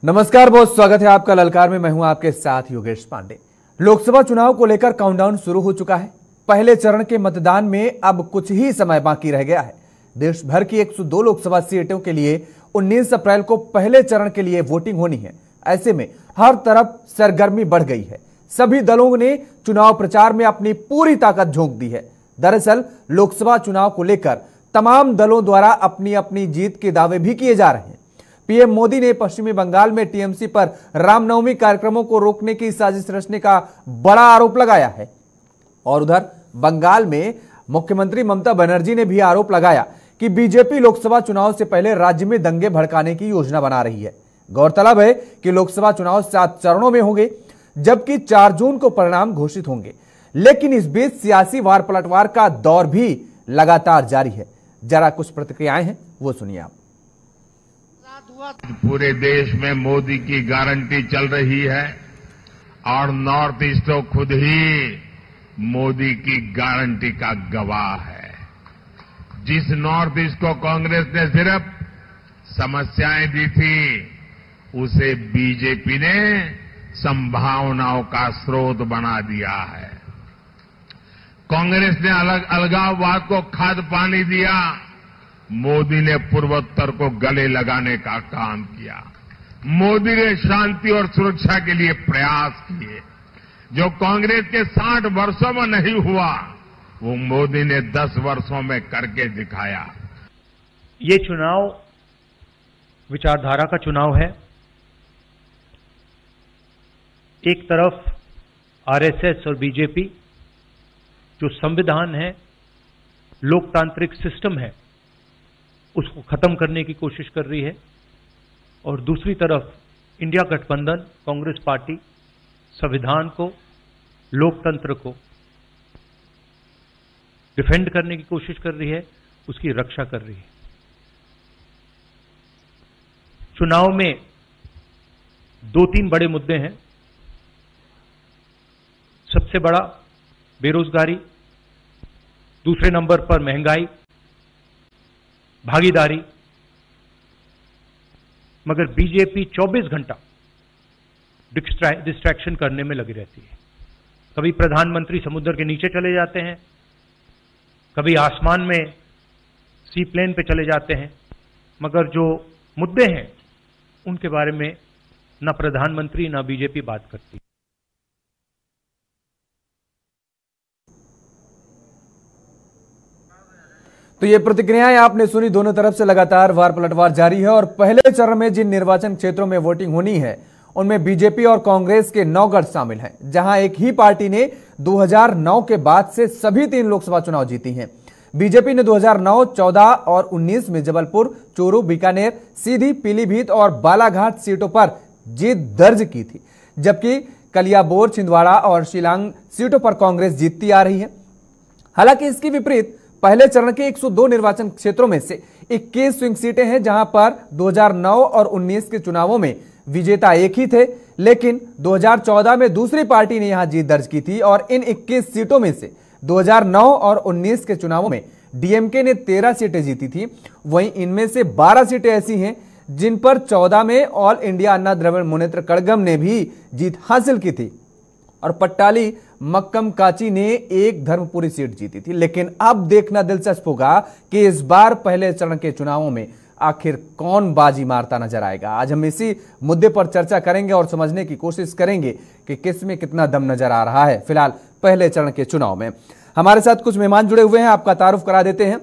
नमस्कार, बहुत स्वागत है आपका ललकार में। मैं हूं आपके साथ योगेश पांडे। लोकसभा चुनाव को लेकर काउंटडाउन शुरू हो चुका है। पहले चरण के मतदान में अब कुछ ही समय बाकी रह गया है। देश भर की 102 लोकसभा सीटों के लिए 19 अप्रैल को पहले चरण के लिए वोटिंग होनी है। ऐसे में हर तरफ सरगर्मी बढ़ गई है। सभी दलों ने चुनाव प्रचार में अपनी पूरी ताकत झोंक दी है। दरअसल लोकसभा चुनाव को लेकर तमाम दलों द्वारा अपनी अपनी जीत के दावे भी किए जा रहे हैं। पीएम मोदी ने पश्चिमी बंगाल में टीएमसी पर रामनवमी कार्यक्रमों को रोकने की साजिश रचने का बड़ा आरोप लगाया है। और उधर बंगाल में मुख्यमंत्री ममता बनर्जी ने भी आरोप लगाया कि बीजेपी लोकसभा चुनाव से पहले राज्य में दंगे भड़काने की योजना बना रही है। गौरतलब है कि लोकसभा चुनाव 7 चरणों में होंगे, जबकि 4 जून को परिणाम घोषित होंगे। लेकिन इस बीच सियासी वार पलटवार का दौर भी लगातार जारी है। जरा कुछ प्रतिक्रियाएं हैं, वो सुनिए आप। पूरे देश में मोदी की गारंटी चल रही है और नॉर्थ ईस्ट तो खुद ही मोदी की गारंटी का गवाह है। जिस नॉर्थ ईस्ट को कांग्रेस ने सिर्फ समस्याएं दी थी, उसे बीजेपी ने संभावनाओं का स्रोत बना दिया है। कांग्रेस ने अलगाववाद को खाद पानी दिया, मोदी ने पूर्वोत्तर को गले लगाने का काम किया। मोदी ने शांति और सुरक्षा के लिए प्रयास किए। जो कांग्रेस के 60 वर्षों में नहीं हुआ, वो मोदी ने 10 वर्षों में करके दिखाया। ये चुनाव विचारधारा का चुनाव है। एक तरफ आरएसएस और बीजेपी जो संविधान है, लोकतांत्रिक सिस्टम है, उसको खत्म करने की कोशिश कर रही है, और दूसरी तरफ इंडिया गठबंधन कांग्रेस पार्टी संविधान को, लोकतंत्र को डिफेंड करने की कोशिश कर रही है, उसकी रक्षा कर रही है। चुनाव में 2-3 बड़े मुद्दे हैं। सबसे बड़ा बेरोजगारी, दूसरे नंबर पर महंगाई, भागीदारी। मगर बीजेपी 24 घंटा डिस्ट्रैक्शन करने में लगी रहती है। कभी प्रधानमंत्री समुद्र के नीचे चले जाते हैं, कभी आसमान में सी प्लेन पे चले जाते हैं, मगर जो मुद्दे हैं उनके बारे में ना प्रधानमंत्री ना बीजेपी बात करती। तो ये प्रतिक्रियाएं आपने सुनी। दोनों तरफ से लगातार वार पलटवार जारी है। और पहले चरण में जिन निर्वाचन क्षेत्रों में वोटिंग होनी है, उनमें बीजेपी और कांग्रेस के 9 गढ़ शामिल हैं, जहां एक ही पार्टी ने 2009 के बाद से सभी 3 लोकसभा चुनाव जीती हैं। बीजेपी ने 2009, 14 और 19 में जबलपुर, चूरू, बीकानेर, सीधी, पीलीभीत और बालाघाट सीटों पर जीत दर्ज की थी, जबकि कलियाबोर, छिंदवाड़ा और शिलांग सीटों पर कांग्रेस जीतती आ रही है। हालांकि इसके विपरीत पहले चरण के 102 निर्वाचन क्षेत्रों में से 21 स्विंग सीटें हैं, जहां पर 2009 और 19 के चुनावों में विजेता एक ही थे। लेकिन 2014 में दूसरी पार्टी ने यहां जीत दर्ज की थी। और इन 21 सीटों में से 2009 और 19 के चुनावों में डीएमके ने 13 सीटें जीती थी। वहीं इनमें से 12 सीटें ऐसी हैं जिन पर 14 में ऑल इंडिया अन्ना द्रविड़ मुनेत्र कड़गम ने भी जीत हासिल की थी, और पट्टाली मक्कम काची ने एक धर्मपुरी सीट जीती थी। लेकिन अब देखना दिलचस्प होगा कि इस बार पहले चरण के चुनावों में आखिर कौन बाजी मारता नजर आएगा। आज हम इसी मुद्दे पर चर्चा करेंगे और समझने की कोशिश करेंगे कि किस में कितना दम नजर आ रहा है फिलहाल पहले चरण के चुनाव में। हमारे साथ कुछ मेहमान जुड़े हुए हैं, आपका तारुफ करा देते हैं।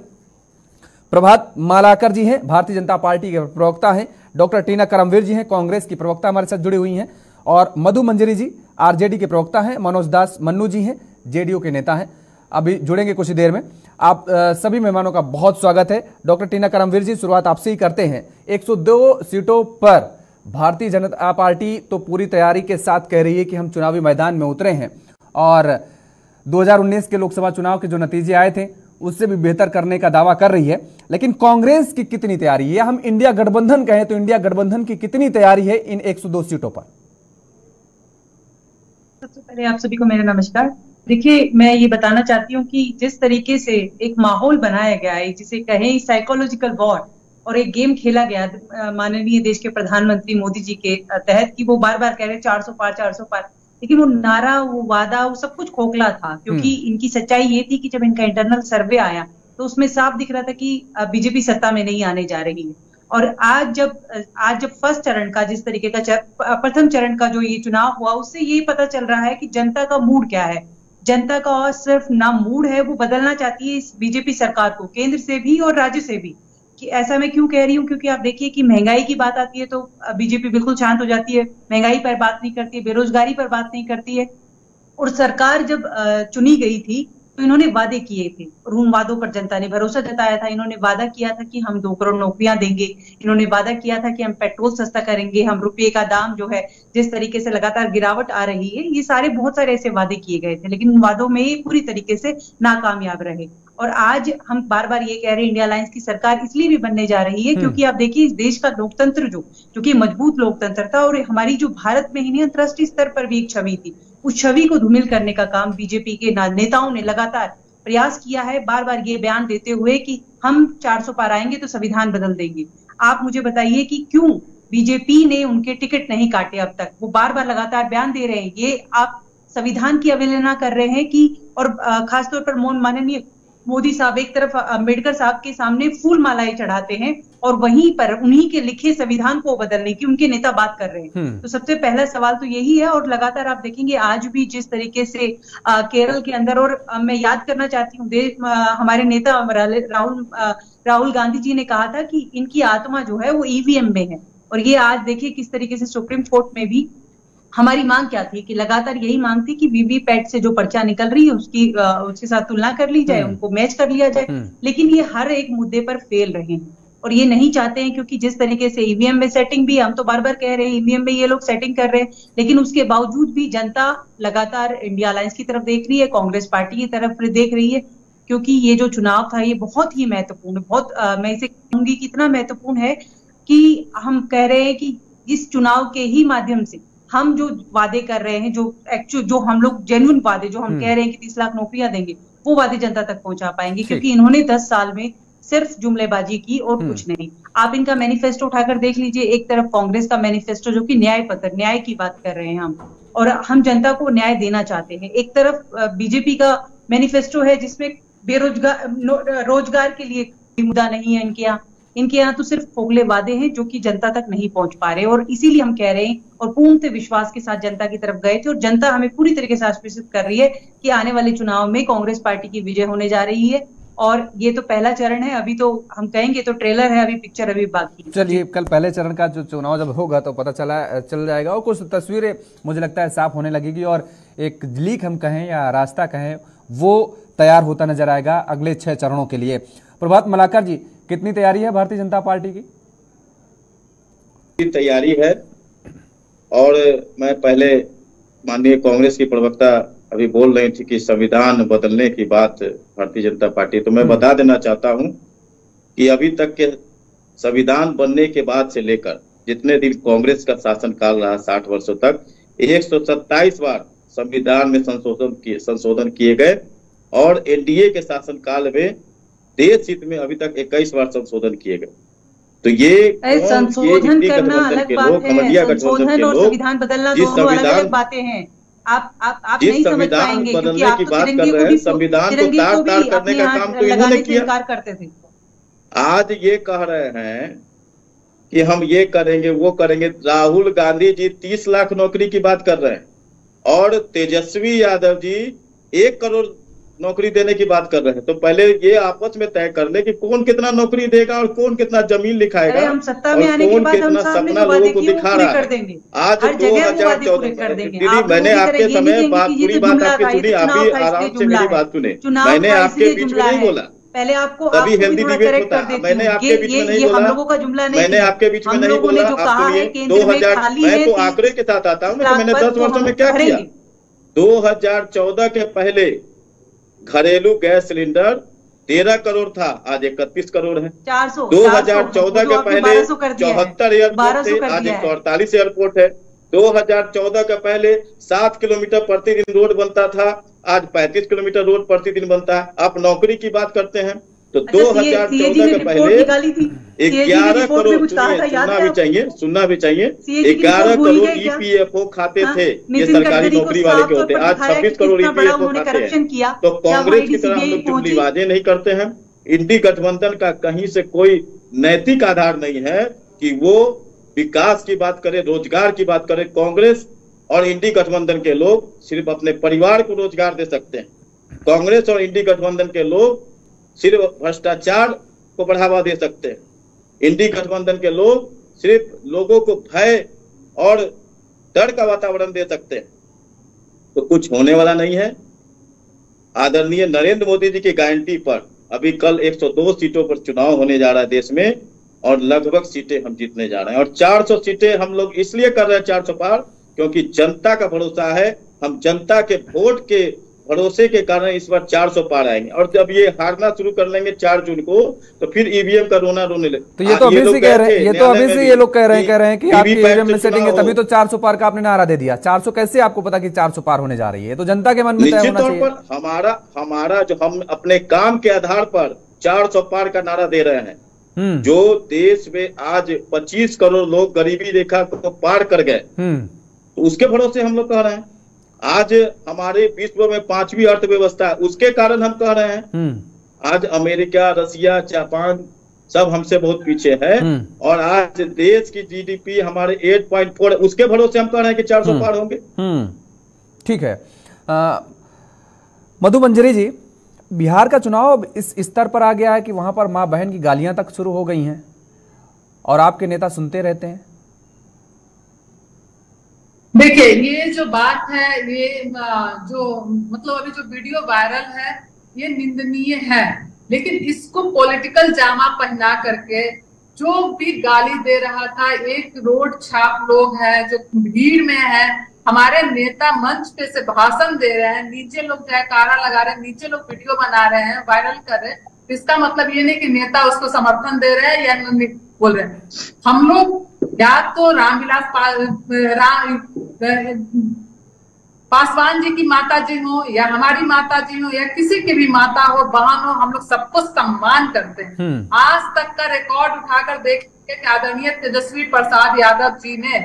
प्रभात मालाकर जी हैं, भारतीय जनता पार्टी के प्रवक्ता हैं। डॉक्टर टीना करमवीर जी हैं, कांग्रेस की प्रवक्ता, हमारे साथ जुड़ी हुई हैं। और मधु मंजरी जी आरजेडी के प्रवक्ता हैं। मनोज दास मन्नू जी हैं, जेडीयू के नेता हैं, अभी जुड़ेंगे कुछ ही देर में। आप सभी मेहमानों का बहुत स्वागत है। डॉक्टर टीना करमवीर जी, शुरुआत आपसे ही करते हैं। 102 सीटों पर भारतीय जनता पार्टी तो पूरी तैयारी के साथ कह रही है कि हम चुनावी मैदान में उतरे हैं, और 2019 के लोकसभा चुनाव के जो नतीजे आए थे उससे भी बेहतर करने का दावा कर रही है। लेकिन कांग्रेस की कितनी तैयारी है, हम इंडिया गठबंधन कहें तो इंडिया गठबंधन की कितनी तैयारी है इन 102 सीटों पर? सबसे पहले आप सभी को मेरा नमस्कार। देखिए, मैं ये बताना चाहती हूँ कि जिस तरीके से एक माहौल बनाया गया है, जिसे कहें साइकोलॉजिकल वॉर, और एक गेम खेला गया माननीय देश के प्रधानमंत्री मोदी जी के तहत कि वो बार बार कह रहे 400 पार 400 पार, लेकिन वो नारा, वो वादा, वो सब कुछ खोखला था। क्योंकि इनकी सच्चाई ये थी कि जब इनका इंटरनल सर्वे आया तो उसमें साफ दिख रहा था कि बीजेपी सत्ता में नहीं आने जा रही है। और आज जब फर्स्ट चरण का, जिस तरीके का प्रथम चरण का जो ये चुनाव हुआ, उससे ये पता चल रहा है कि जनता का मूड क्या है। जनता का और सिर्फ ना मूड है, वो बदलना चाहती है इस बीजेपी सरकार को, केंद्र से भी और राज्य से भी। कि ऐसा मैं क्यों कह रही हूँ, क्योंकि आप देखिए कि महंगाई की बात आती है तो बीजेपी बिल्कुल शांत हो जाती है, महंगाई पर बात नहीं करती है, बेरोजगारी पर बात नहीं करती है। और सरकार जब चुनी गई थी तो इन्होंने वादे किए थे और उन वादों पर जनता ने भरोसा जताया था। इन्होंने वादा किया था कि हम 2 करोड़ नौकरियां देंगे, इन्होंने वादा किया था कि हम पेट्रोल सस्ता करेंगे, हम रुपये का दाम जो है जिस तरीके से लगातार गिरावट आ रही है, ये सारे बहुत सारे ऐसे वादे किए गए थे, लेकिन उन वादों में पूरी तरीके से नाकामयाब रहे। और आज हम बार बार ये कह रहे हैं इंडिया अलायंस की सरकार इसलिए भी बनने जा रही है क्योंकि आप देखिए इस देश का लोकतंत्र जो कि मजबूत लोकतंत्र था, और हमारी जो भारत में ही नहीं अंतर्राष्ट्रीय स्तर पर भी एक छवि थी, उस छवि को धूमिल करने का काम बीजेपी के नेताओं ने लगातार प्रयास किया है, बार बार ये बयान देते हुए कि हम 400 पार आएंगे तो संविधान बदल देंगे। आप मुझे बताइए कि क्यों बीजेपी ने उनके टिकट नहीं काटे अब तक? वो बार बार लगातार बयान दे रहे हैं, ये आप संविधान की अवहेलना कर रहे हैं कि, और खासतौर पर माननीय मोदी साहब एक तरफ अम्बेडकर साहब के सामने फूल मालाएं चढ़ाते हैं और वहीं पर उन्हीं के लिखे संविधान को बदलने की उनके नेता बात कर रहे हैं। तो सबसे पहला सवाल तो यही है। और लगातार आप देखेंगे आज भी जिस तरीके से केरल के अंदर, और मैं याद करना चाहती हूँ हमारे नेता राहुल गांधी जी ने कहा था कि इनकी आत्मा जो है वो ईवीएम में है। और ये आज देखिए किस तरीके से सुप्रीम कोर्ट में भी हमारी मांग क्या थी कि लगातार यही मांग थी कि वीवीपैट से जो पर्चा निकल रही है उसके साथ तुलना कर ली जाए, उनको मैच कर लिया जाए। लेकिन ये हर एक मुद्दे पर फेल रहे हैं और ये नहीं चाहते हैं, क्योंकि जिस तरीके से ईवीएम में सेटिंग भी, हम तो बार बार कह रहे हैं ईवीएम में ये लोग सेटिंग कर रहे हैं, लेकिन उसके बावजूद भी जनता लगातार इंडिया अलायंस की तरफ देख रही है, कांग्रेस पार्टी की तरफ देख रही है। क्योंकि ये जो चुनाव था ये बहुत ही महत्वपूर्ण है, मैं इसे कहूंगी कितना महत्वपूर्ण है कि हम कह रहे हैं कि इस चुनाव के ही माध्यम से हम जो वादे कर रहे हैं, जो हम लोग जेन्युइन वादे जो हम कह रहे हैं कि 30 लाख नौकरियां देंगे, वो वादे जनता तक पहुंचा पाएंगे। क्योंकि इन्होंने 10 साल में सिर्फ जुमलेबाजी की और कुछ नहीं। आप इनका मैनिफेस्टो उठाकर देख लीजिए, एक तरफ कांग्रेस का मैनिफेस्टो जो कि न्याय पत्र, न्याय की बात कर रहे हैं हम, और हम जनता को न्याय देना चाहते हैं। एक तरफ बीजेपी का मैनिफेस्टो है जिसमें रोजगार के लिए मुद्दा नहीं है इनके यहाँ तो सिर्फ खोखले वादे हैं जो कि जनता तक नहीं पहुंच पा रहे। और इसीलिए हम कह रहे हैं और पूर्ण विश्वास के साथ जनता की तरफ गए थे, और जनता हमें पूरी तरीके से आश्वस्त कर रही है कि आने वाले चुनाव में कांग्रेस पार्टी की विजय होने जा रही है। और ये तो पहला चरण है, अभी तो हम कहेंगे तो ट्रेलर है, अभी पिक्चर अभी बाकी। चलिए, कल पहले चरण का जो चुनाव जब होगा तो पता चल जाएगा और कुछ तस्वीरें मुझे लगता है साफ होने लगेगी और एक लीक हम कहें या रास्ता कहें वो तैयार होता नजर आएगा अगले 6 चरणों के लिए। प्रभात मलाकर जी, कितनी तैयारी है भारतीय जनता पार्टी की? तैयारी है, और मैं पहले माननीय कांग्रेस की प्रवक्ता अभी बोल रही थी कि संविधान बदलने की बात भारतीय जनता पार्टी, तो मैं बता देना चाहता हूं कि अभी तक के संविधान बनने के बाद से लेकर जितने दिन कांग्रेस का शासनकाल रहा 60 वर्षों तक 127 बार संविधान में संशोधन किए गए, और एनडीए के शासनकाल में देश हित में अभी तक 21 बार संशोधन किए गए। तो ये संशोधन करना अलग बात है, संशोधन और संविधान बदलना दोनों अलग बातें हैं। आप नहीं समझ पाएंगे क्योंकि आप तो संविधान को तार करने का काम तो इन्होंने किया। करते थे। आज ये कह रहे हैं कि हम ये करेंगे वो करेंगे। राहुल गांधी जी 30 लाख नौकरी की बात कर रहे हैं और तेजस्वी यादव जी 1 करोड़ नौकरी देने की बात कर रहे हैं। तो पहले ये आपस में तय कर ले कि कौन कितना नौकरी देगा और कौन कितना जमीन लिखाएगा, हम सत्ता में आने के बाद कितना सपना लोगों को दिखा रहा है। आज 2014 दीदी, मैंने आपके समय पूरी बात आपकी सुनी, आप भी आराम से मेरी बात सुने। मैंने आपके बीच में नहीं बोला, पहले आपको तभी हेल्दी डिबेट होता है। मैंने आपके बीच में नहीं बोला, मैंने आपके बीच में नहीं बोला। आप सुनिए, 2000 मैं तो आंकड़े के साथ आता हूँ, मैंने 10 वर्षों में क्या किया। 2014 के पहले घरेलू गैस सिलेंडर 13 करोड़ था, आज 31 करोड़ है। 2014 के पहले 74 एयरपोर्ट थे, आज 148 एयरपोर्ट है। 2014 के पहले 7 किलोमीटर प्रतिदिन रोड बनता था, आज 35 किलोमीटर रोड प्रतिदिन बनता है। आप नौकरी की बात करते हैं तो 2014 के पहले 11 करोड़, सुनना भी चाहिए 11 करोड़ ईपीएफओ खाते थे, ये सरकारी नौकरी वाले के होते। आज 26 करोड़ ईपीएफओ खाते हैं। तो कांग्रेस की तरह हम लोग जुमलीबाजी नहीं करते हैं। इंडी गठबंधन का कहीं से कोई नैतिक आधार नहीं है कि वो विकास की बात करे, रोजगार की बात करे। कांग्रेस और इंडी गठबंधन के लोग सिर्फ अपने परिवार को रोजगार दे सकते हैं। कांग्रेस और इंडी गठबंधन के लोग सिर्फ भ्रष्टाचार को बढ़ावा दे सकते हैं। इंडी गठबंधन के लोग सिर्फ लोगों को भय और डर का वातावरण दे सकते हैं। तो कुछ होने वाला नहीं है। आदरणीय नरेंद्र मोदी जी की गारंटी पर अभी कल 102 सीटों पर चुनाव होने जा रहा है देश में, और लगभग सीटें हम जीतने जा रहे हैं। और 400 सीटें हम लोग इसलिए कर रहे हैं 400 पार, क्योंकि जनता का भरोसा है। हम जनता के वोट के भरोसे के कारण इस बार 400 पार आएंगे। और जब ये हारना शुरू कर लेंगे 4 जून को, तो फिर ईवीएम का रोना रोने लगे। तो ये तो अभी से कह रहे हैं, ये लोग कह रहे हैं कि आपकी ईवीएम में सेटिंग है, तभी तो 400 पार का आपने नारा दे दिया। 400 कैसे आपको पता कि 400 पार होने जा रही है? तो जनता के मन में तय होना चाहिए। निश्चित तौर पर हमारा जो हम अपने काम के आधार पर 400 पार का नारा दे रहे हैं। जो देश में आज 25 करोड़ लोग गरीबी रेखा को पार कर गए, तो उसके भरोसे हम लोग कह रहे हैं। आज हमारे विश्व में 5वीं अर्थव्यवस्था है, उसके कारण हम कह रहे हैं। आज अमेरिका, रसिया, जापान सब हमसे बहुत पीछे है, और आज देश की जीडीपी हमारे 8.4 है, उसके भरोसे हम कह रहे हैं कि 400 पार होंगे। ठीक है। मधु मंजरी जी, बिहार का चुनाव इस स्तर पर आ गया है कि वहां पर मां बहन की गालियां तक शुरू हो गई हैं, और आपके नेता सुनते रहते हैं। देखिए, ये जो बात है, ये जो मतलब अभी जो वीडियो वायरल है, ये निंदनीय है। लेकिन इसको पॉलिटिकल जामा पहना करके जो भी गाली दे रहा था, एक रोड छाप लोग हैं जो भीड़ में है, हमारे नेता मंच पे से भाषण दे रहे हैं, नीचे लोग जयकारा लगा रहे हैं, नीचे लोग वीडियो बना रहे हैं, वायरल कर रहे हैं। इसका मतलब ये नहीं कि नेता उसको समर्थन दे रहे हैं या बोल रहे हैं। हम लोग या तो रामविलास पासवान जी की माता जी हो, या हमारी माता जी हो, या किसी की भी माता हो, बहन हो, हम लोग सबको सम्मान करते हैं। आज तक का रिकॉर्ड उठाकर देखिए कि आदरणीय तेजस्वी प्रसाद यादव जी ने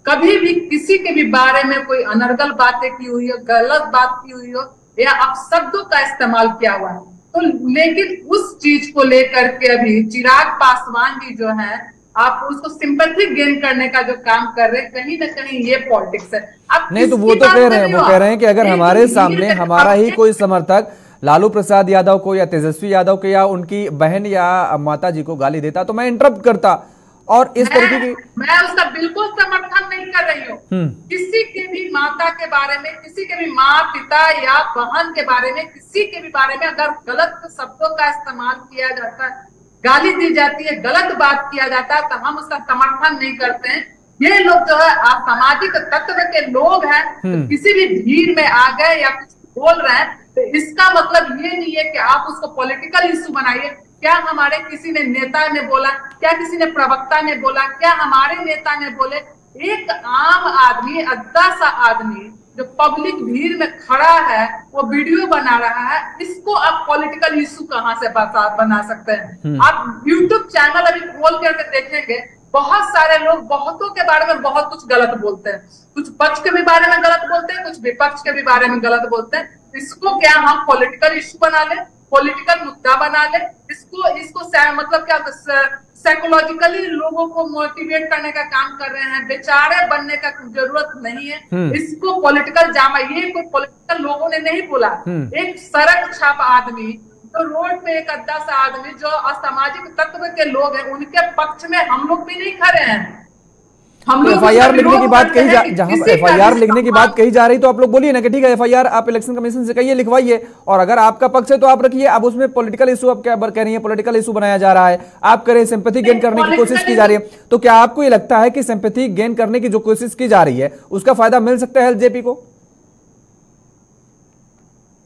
कभी भी किसी के भी बारे में कोई अनर्गल बातें की हुई हो, गलत बात की हुई हो, या अपशब्दों का इस्तेमाल किया हुआ है। तो लेकिन उस चीज को लेकर के अभी चिराग पासवान जी जो है, आप उसको सिंपैथी गेन करने का जो काम कर रहे हैं, कहीं ना कहीं ये पॉलिटिक्स है। आप नहीं, तो वो तो कह रहे हैं, वो कह रहे हैं कि अगर हमारे सामने हमारा ही कोई समर्थक लालू प्रसाद यादव को या तेजस्वी यादव को या उनकी बहन या माता जी को गाली देता तो मैं इंटरप्ट करता, और इस तरीके की मैं उसका बिल्कुल समर्थन नहीं कर रही हूँ। किसी के भी माता के बारे में, किसी के भी माँ पिता या बहन के बारे में, किसी के भी बारे में अगर गलत शब्दों का इस्तेमाल किया जाता है, गाली दी जाती है, गलत बात किया जाता है, तो हम उसका समर्थन नहीं करते हैं। ये लोग जो है असामाजिक तत्व के लोग हैं, तो किसी भी भीड़ में आ गए या कुछ बोल रहे हैं, तो इसका मतलब ये नहीं है कि आप उसको पॉलिटिकल इशू बनाइए। क्या हमारे किसी ने नेता ने बोला, क्या किसी ने प्रवक्ता ने बोला, क्या हमारे नेता ने बोले? एक आम आदमी, अद्दा सा आदमी जो पब्लिक भीड़ में खड़ा है, वो वीडियो बना रहा है, इसको आप पॉलिटिकल इशू कहां से बना सकते हैं? आप यूट्यूब चैनल अभी खोल करके देखेंगे, बहुत सारे लोग बहुतों के बारे में बहुत कुछ गलत बोलते हैं, कुछ पक्ष के भी बारे में गलत बोलते हैं, कुछ विपक्ष के भी बारे में गलत बोलते हैं। इसको क्या हम पॉलिटिकल इशू बना ले, पॉलिटिकल मुद्दा बना ले? इसको मतलब क्या साइकोलॉजिकली लोगों को मोटिवेट करने का काम कर रहे हैं। बेचारे बनने का जरूरत नहीं है। इसको पॉलिटिकल जामा, ये कोई पॉलिटिकल लोगों ने नहीं बोला। एक सड़क छाप आदमी, तो रोड पे एक अद्दा सा आदमी जो असामाजिक तत्व के लोग हैं, उनके पक्ष में हम लोग भी नहीं खड़े हैं। तो एफआईआर लिखने की बात कही जहां एफआईआर लिखने की बात कही जा रही, तो आप लोग बोलिए ना कि ठीक है एफआईआर आप इलेक्शन कमीशन से कहिए, लिखवाइए, और अगर आपका पक्ष है तो आप रखिए। अब उसमें पॉलिटिकल इशू आप क्या कह रही है, पॉलिटिकल इशू बनाया जा रहा है, आप करें सिंपैथी गेन करने की कोशिश की जा रही है। तो क्या आपको ये लगता है कि सिंपैथी गेन करने की जो कोशिश की जा रही है उसका फायदा मिल सकता है एलजेपी को?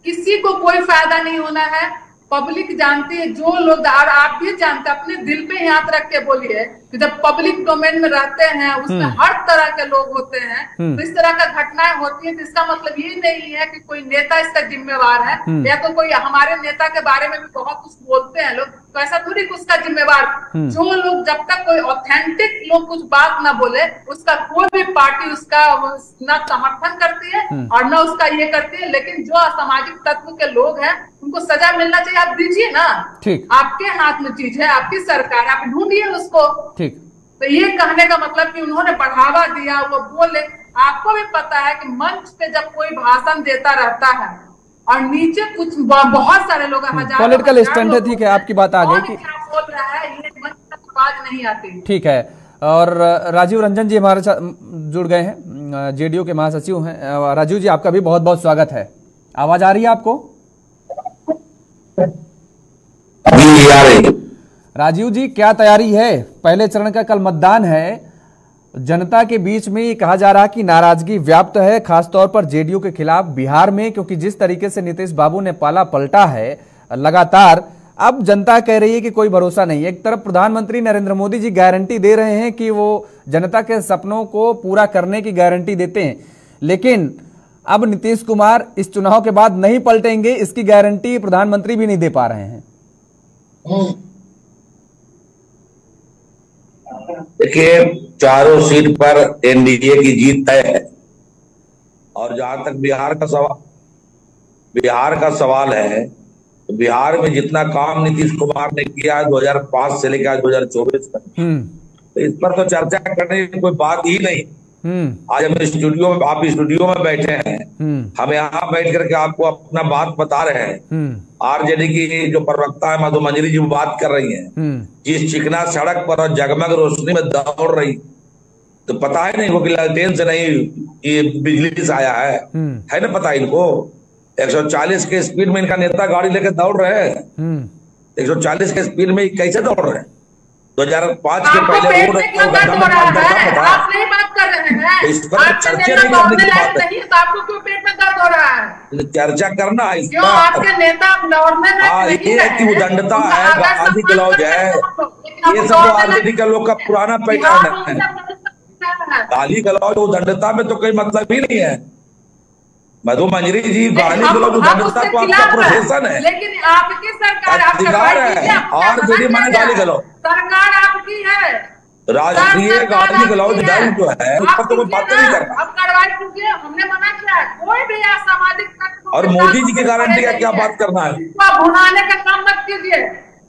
किसी को कोई फायदा नहीं होना है। पब्लिक जानती है, जो लोग, और आप भी जानते हैं, अपने दिल पे हाथ रख के बोलिए कि जब पब्लिक डोमेन में रहते हैं उसमें हर तरह के लोग होते हैं, तो इस तरह का घटनाएं होती है। तो इसका मतलब ये नहीं है कि कोई नेता इसका जिम्मेवार है, या तो कोई हमारे नेता के बारे में भी बहुत कुछ बोलते हैं लोग, तो ऐसा थोड़ी उसका जिम्मेवार। जो लोग, जब तक कोई ऑथेंटिक लोग कुछ बात ना बोले, उसका कोई भी पार्टी उसका ना समर्थन करती है और ना उसका ये करती है। लेकिन जो असामाजिक तत्व के लोग हैं उनको सजा मिलना चाहिए, आप दीजिए ना। ठीक, आपके हाथ में चीज है, आपकी सरकार, आप ढूंढिए उसको। ठीक, तो ये कहने का मतलब कि उन्होंने बढ़ावा दिया, वो बोले। आपको भी पता है कि मंच पे जब कोई भाषण देता रहता है और नीचे कुछ बहुत सारे लोग, पॉलिटिकल स्टंट है, ठीक है, आपकी बात आ गई कि बोल रहा है, ये मंच तक आवाज नहीं आती। ठीक है। और राजीव रंजन जी हमारे साथ जुड़ गए हैं, जेडीयू के महासचिव हैं। राजीव जी, आपका भी बहुत बहुत स्वागत है। आवाज आ रही है आपको? राजीव जी, क्या तैयारी है? पहले चरण का कल मतदान है। जनता के बीच में ये कहा जा रहा है कि नाराजगी व्याप्त है, खासतौर पर जेडीयू के खिलाफ बिहार में, क्योंकि जिस तरीके से नीतीश बाबू ने पाला पलटा है लगातार, अब जनता कह रही है कि कोई भरोसा नहीं है। एक तरफ प्रधानमंत्री नरेंद्र मोदी जी गारंटी दे रहे हैं कि वो जनता के सपनों को पूरा करने की गारंटी देते हैं, लेकिन अब नीतीश कुमार इस चुनाव के बाद नहीं पलटेंगे, इसकी गारंटी प्रधानमंत्री भी नहीं दे पा रहे हैं। देखिए, चारों सीट पर एनडीए की जीत तय है। और जहां तक बिहार का सवाल है, तो बिहार में जितना काम नीतीश कुमार ने किया 2005 से लेकर 2024 तक, तो इस पर तो चर्चा करने की कोई बात ही नहीं। आज हम आप स्टूडियो में बैठे हैं, हम यहाँ बैठ करके आपको अपना बात बता रहे हैं। आरजेडी की जो प्रवक्ता है मधु मंजरी जी बात कर रही हैं, जिस चिकना सड़क पर और जगमग रोशनी में दौड़ रही, तो पता है नहीं वो कि लालटेन से नहीं, ये बिजली से आया है ना पता इनको। 140 के स्पीड में इनका नेता गाड़ी लेकर दौड़ रहे हैं। 140 के स्पीड में कैसे दौड़ रहे हैं? 2005 के पहले आप नहीं बात कर रहे हैं, इस पर चर्चा नहीं करने की बात है। तो आपको क्यों पेट में दर्द हो रहा है? चर्चा करना है क्यों? आपके नेता दौड़ने में ये है कि उदंडता है, गाली गलौज है, ये सब आरजेडी का लोग का पुराना पैटर्न है। गाली गलौज उदंडता में तो कोई मतलब ही नहीं है। मधु मंजरी जी, गाली गलौज उदंडता तो आपका प्रोफेशन है, लेकिन आपकी सरकार, अधिकार है। आरजेडी माने गाली गलौज, सरकार आपकी है। राष्ट्रीय गाली गलौज दल जो है उस पर तो कोई बात नहीं कर रहा। अब कार्रवाई कीजिए, हमने मना किया है। कोई भी असामाजिक तत्व और मोदी जी की गारंटी का क्या बात करना है? भुनाने का काम मत कीजिए,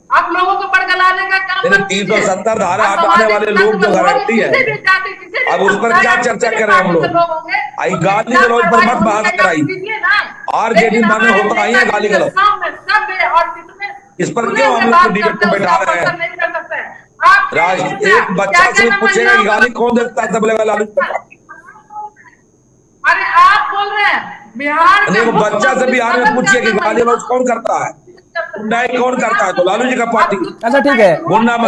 आप लोगों को बड़गलाने का काम मत कीजिए। 370 धारा हटाने वाले लोग जो गारंटी है, अब उस पर क्या चर्चा करें हम लोग? आई गाली गलौज पर मत बहस कराई। आरजेडी माने होता ही है गाली गलौज, इस पर क्यों हम लोग डिबेट में बैठा रहे हैं? एक बच्चा से पूछेगा कि गाली कौन देता है, तब लेगा लालू। अरे आप बोल रहे हैं बिहार में, बच्चा से बिहार में पूछिए कि गाली गलौज कौन करता है, नहीं कौन करता है, तो लालू जी का पार्टी। अच्छा ठीक है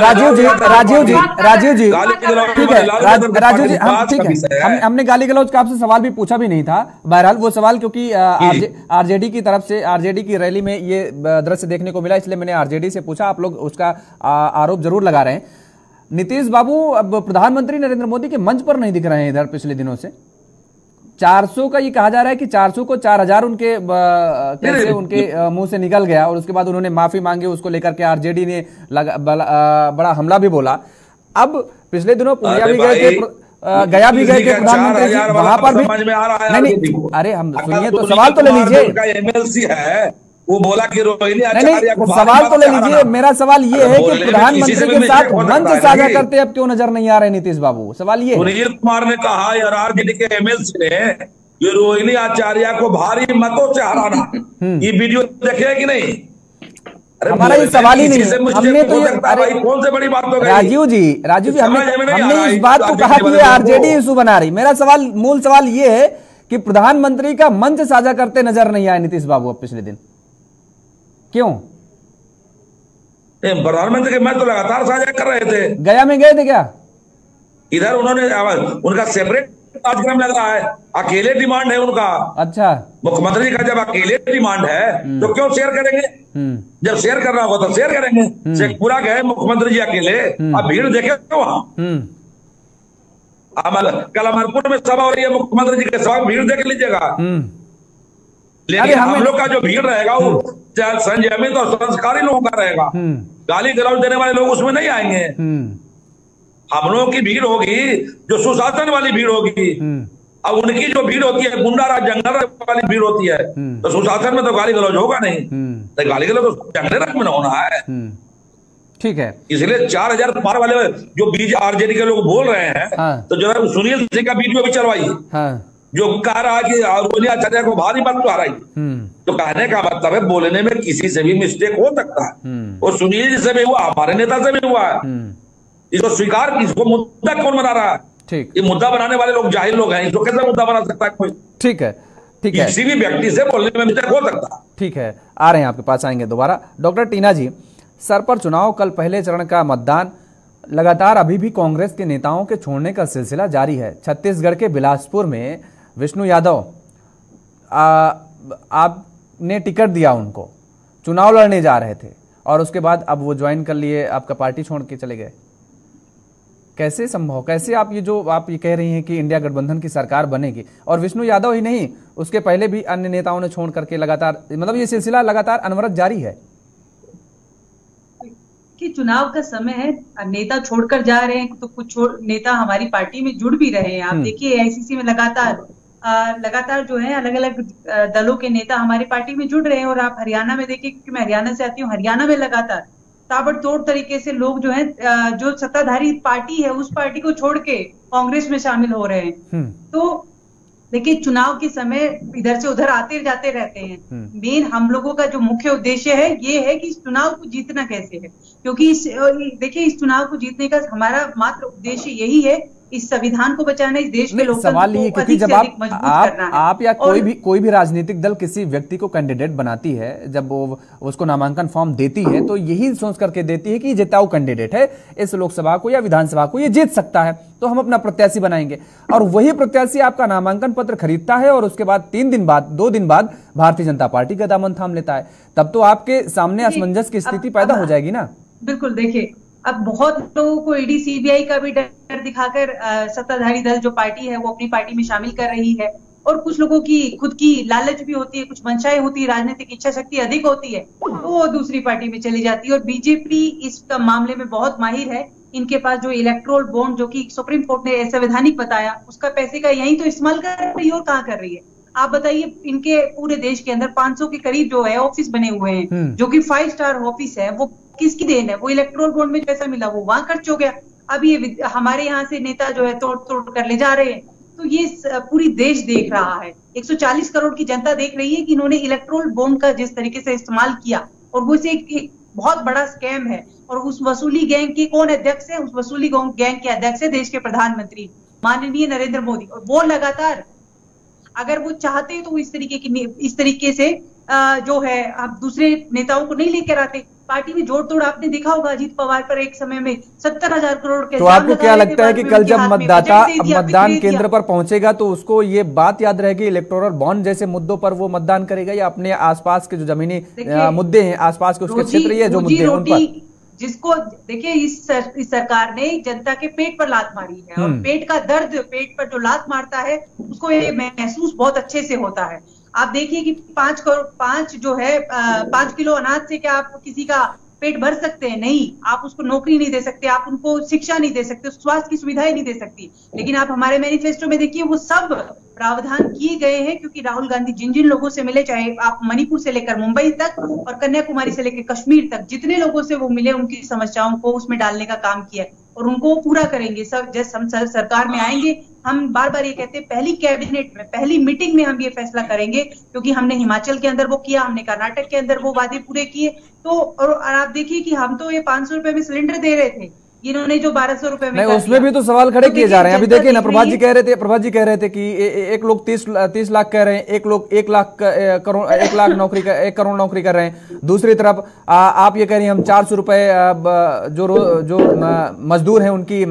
राजीव जी, ठीक है राजीव जी, ठीक है, हमने गाली गलौज का आपसे सवाल भी पूछा भी नहीं था। बहरहाल वो सवाल क्योंकि आरजेडी की तरफ से, आरजेडी की रैली में ये दृश्य देखने को मिला, इसलिए मैंने आरजेडी से पूछा। आप लोग उसका आरोप जरूर लगा रहे हैं। नीतीश बाबू अब प्रधानमंत्री नरेंद्र मोदी के मंच पर नहीं दिख रहे हैं इधर पिछले दिनों से। 400 का ये कहा जा रहा है कि 400 को 4000 उनके कैसे उनके मुंह से निकल गया, और उसके बाद उन्होंने माफी मांगी, उसको लेकर के आरजेडी ने बड़ा हमला भी बोला। अब पिछले दिनों पुरिया भी गए थे, गया भी गए थे प्रधानमंत्री, वहां पर भी नहीं। अरे हम सुनिए तो, सवाल तो ले लीजिए। एमएलसी है, वो बोला कि रोहिणी आचार्य को सवाल तो ले लीजिए। मेरा सवाल ये है कि प्रधानमंत्री के साथ मंच साझा करते अब क्यों नजर नहीं आ रहे नीतीश बाबू? सवाल ये सुनील कुमार ने कहा, यार आरजेडी के एमएलसी ने ये रोहिणी आचार्य को भारी मतों से हराना, ये वीडियो देखे कि नहीं? हमारा ये सवाल ही नहीं है। हमने तो ये कौन से बड़ी बात हो गई? राजीव जी हमने इस बात को कहा कि ये आरजेडी इशू बना रही। मेरा सवाल, मूल सवाल ये है कि प्रधानमंत्री का मंच साझा करते नजर नहीं आए नीतीश बाबू अब पिछले दिन, क्यों? प्रधानमंत्री के मंच तो लगातार साझा कर रहे थे। गया में गए थे क्या? इधर उन्होंने उनका सेपरेट कार्यक्रम लग रहा है, अकेले डिमांड है उनका। अच्छा, मुख्यमंत्री का जब अकेले डिमांड है तो क्यों शेयर करेंगे? जब शेयर करना होगा तो शेयर करेंगे। शेखपुरा गए मुख्यमंत्री जी अकेले, अब भीड़ देखे तो वहां कल अमरपुर में सभा हो रही है, मुख्यमंत्री जी के सभा भीड़ देख लीजिएगा। लेकिन हम लोग का जो भीड़ रहेगा वो संयमित और संस्कारी लोगों का रहेगा, गाली गलौज देने वाले लोग उसमें नहीं आएंगे। हम लोगों की भीड़ होगी जो सुशासन वाली भीड़ होगी। अब उनकी जो भीड़ होती है गुंडाराज जंगल वाली भीड़ होती है, तो सुशासन में तो गाली गलौज होगा नहीं, तो गाली गलौज तो जंगले रंग में ना होना है। ठीक है, इसलिए 4000 पार वाले जो बीच आरजेडी के लोग बोल रहे हैं, तो जरा सुनील सिंह का वीडियो भी चलवाइए, जो कह रहा है कि रोनिया चाचा को भारी मत तो आ रही। तो कहने का मतलब है बोलने में किसी से भी मिस्टेक हो सकता है, और सुनील जी से भी हुआ, हमारे नेता से भी हुआ है। इसको स्वीकार, इसको मुद्दा कौन बना रहा है? ठीक, ये मुद्दा बनाने वाले लोग जाहिल लोग हैं, इसको कैसे मुद्दा बना सकता है कोई? ठीक है, ठीक है, किसी भी व्यक्ति से बोलने में मिस्टेक हो सकता है। ठीक है, आ रहे हैं आपके पास, आएंगे दोबारा। डॉक्टर टीना जी, सर पर चुनाव, कल पहले चरण का मतदान, लगातार अभी भी कांग्रेस के नेताओं के छोड़ने का सिलसिला जारी है। छत्तीसगढ़ के बिलासपुर में विष्णु यादव, आपने टिकट दिया उनको, चुनाव लड़ने जा रहे थे, और उसके बाद अब वो ज्वाइन कर लिए, आपका पार्टी छोड़ के चले गए। कैसे संभव, कैसे आप ये कह रही हैं कि इंडिया गठबंधन की सरकार बनेगी, और विष्णु यादव ही नहीं, उसके पहले भी अन्य नेताओं ने छोड़ करके लगातार, मतलब ये सिलसिला लगातार अनवरत जारी है कि चुनाव का समय है, नेता छोड़कर जा रहे हैं, तो कुछ नेता हमारी पार्टी में जुड़ भी रहे हैं। आप देखिए एआईसीसी में लगातार जो है अलग अलग दलों के नेता हमारी पार्टी में जुड़ रहे हैं। और आप हरियाणा में देखिए, क्योंकि मैं हरियाणा से आती हूँ, हरियाणा में लगातार ताबड़तोड़ तरीके से लोग जो है, जो सत्ताधारी पार्टी है उस पार्टी को छोड़ के कांग्रेस में शामिल हो रहे हैं। तो देखिए चुनाव के समय इधर से उधर आते जाते रहते हैं। मेन हम लोगों का जो मुख्य उद्देश्य है ये है कि इस चुनाव को जीतना कैसे है, क्योंकि देखिए इस चुनाव को जीतने का हमारा मात्र उद्देश्य यही है, इस संविधान को बचाना, इस देश के लोकतंत्र सवाल ये, क्योंकि जब आप या कोई भी राजनीतिक दल किसी व्यक्ति को कैंडिडेट बनाती है, जब वो उसको नामांकन फॉर्म देती है, तो यही सोच करके देती है कि जिताऊ कैंडिडेट है, इस लोकसभा को या विधानसभा को ये जीत सकता है, तो हम अपना प्रत्याशी बनाएंगे। और वही प्रत्याशी आपका नामांकन पत्र खरीदता है और उसके बाद 2 दिन बाद भारतीय जनता पार्टी का दामन थाम लेता है, तब तो आपके सामने असमंजस की स्थिति पैदा हो जाएगी ना। बिल्कुल, देखिए अब बहुत लोगों को ईडी सीबीआई का भी डर दिखाकर सत्ताधारी दल जो पार्टी है वो अपनी पार्टी में शामिल कर रही है, और कुछ लोगों की खुद की लालच भी होती है, कुछ मंशाएं होती है, राजनीतिक इच्छा शक्ति अधिक होती है, तो वो दूसरी पार्टी में चली जाती है। और बीजेपी इस मामले में बहुत माहिर है। इनके पास जो इलेक्टोरल बॉन्ड, जो कि सुप्रीम कोर्ट ने असंवैधानिक बताया, उसका पैसे का यही तो इस्तेमाल कर रही है, और कहाँ कर रही है आप बताइए। इनके पूरे देश के अंदर 500 के करीब जो है ऑफिस बने हुए हैं, जो कि 5 स्टार ऑफिस है, वो किसकी देन है? वो इलेक्टोरल बॉन्ड में पैसा मिला वो वहां खर्च हो गया। अब ये हमारे यहाँ से नेता जो है तोड़ कर ले जा रहे हैं, तो ये पूरी देश देख रहा है, 140 करोड़ की जनता देख रही है कि इन्होंने इलेक्टोरल बॉन्ड का जिस तरीके से इस्तेमाल किया, और वो एक बहुत बड़ा स्कैम है। और उस वसूली गैंग के कौन अध्यक्ष है? उस वसूली गैंग के अध्यक्ष है देश के प्रधानमंत्री माननीय नरेंद्र मोदी। और वो लगातार, अगर वो चाहते तो इस तरीके से जो है आप दूसरे नेताओं को नहीं लेकर आते। पार्टी में जोड़ तोड़ आपने देखा होगा, अजीत पवार पर एक समय में 70,000 करोड़ के। तो आपको क्या लगता है कि कल जब मतदाता मतदान केंद्र पर पहुंचेगा तो उसको ये बात याद रहेगी, इलेक्टोरल बॉन्ड जैसे मुद्दों पर वो मतदान करेगा, या अपने आसपास के जो जमीनी मुद्दे हैं, आसपास के उसके क्षेत्र, ये जो मुद्दे हैं उन पर? जिसको देखिए इस सरकार ने जनता के पेट पर लात मारी है, और पेट का दर्द, पेट पर जो लात मारता है उसको ये महसूस बहुत अच्छे से होता है। आप देखिए कि 5 किलो अनाज से क्या आप किसी का पेट भर सकते हैं? नहीं। आप उसको नौकरी नहीं दे सकते, आप उनको शिक्षा नहीं दे सकते, स्वास्थ्य की सुविधाएं नहीं दे सकती। लेकिन आप हमारे मैनिफेस्टो में देखिए वो सब प्रावधान किए गए हैं, क्योंकि राहुल गांधी जिन जिन लोगों से मिले, चाहे आप मणिपुर से लेकर मुंबई तक और कन्याकुमारी से लेकर कश्मीर तक, जितने लोगों से वो मिले उनकी समस्याओं को उसमें डालने का काम किया, और उनको पूरा करेंगे। सब जैसे हम सरकार में आएंगे, हम बार बार ये कहते हैं, पहली कैबिनेट में, पहली मीटिंग में हम ये फैसला करेंगे, क्योंकि हमने हिमाचल के अंदर वो किया, हमने कर्नाटक के अंदर वो वादे पूरे किए। तो और आप देखिए कि हम तो ये 500 रुपए में सिलेंडर दे रहे थे, इन्होंने जो 1200 रुपए में नहीं, उसमें भी तो सवाल खड़े किए जा रहे हैं। अभी देखिए ना, प्रभात जी कह रहे थे कि एक लोग 30 लाख कह रहे हैं, एक लोग 1 लाख करोड़ 1 लाख नौकरी 1 करोड़ नौकरी कर रहे हैं। दूसरी तरफ आप ये कह रही हैं हम 400 रुपए जो मजदूर हैं उनकी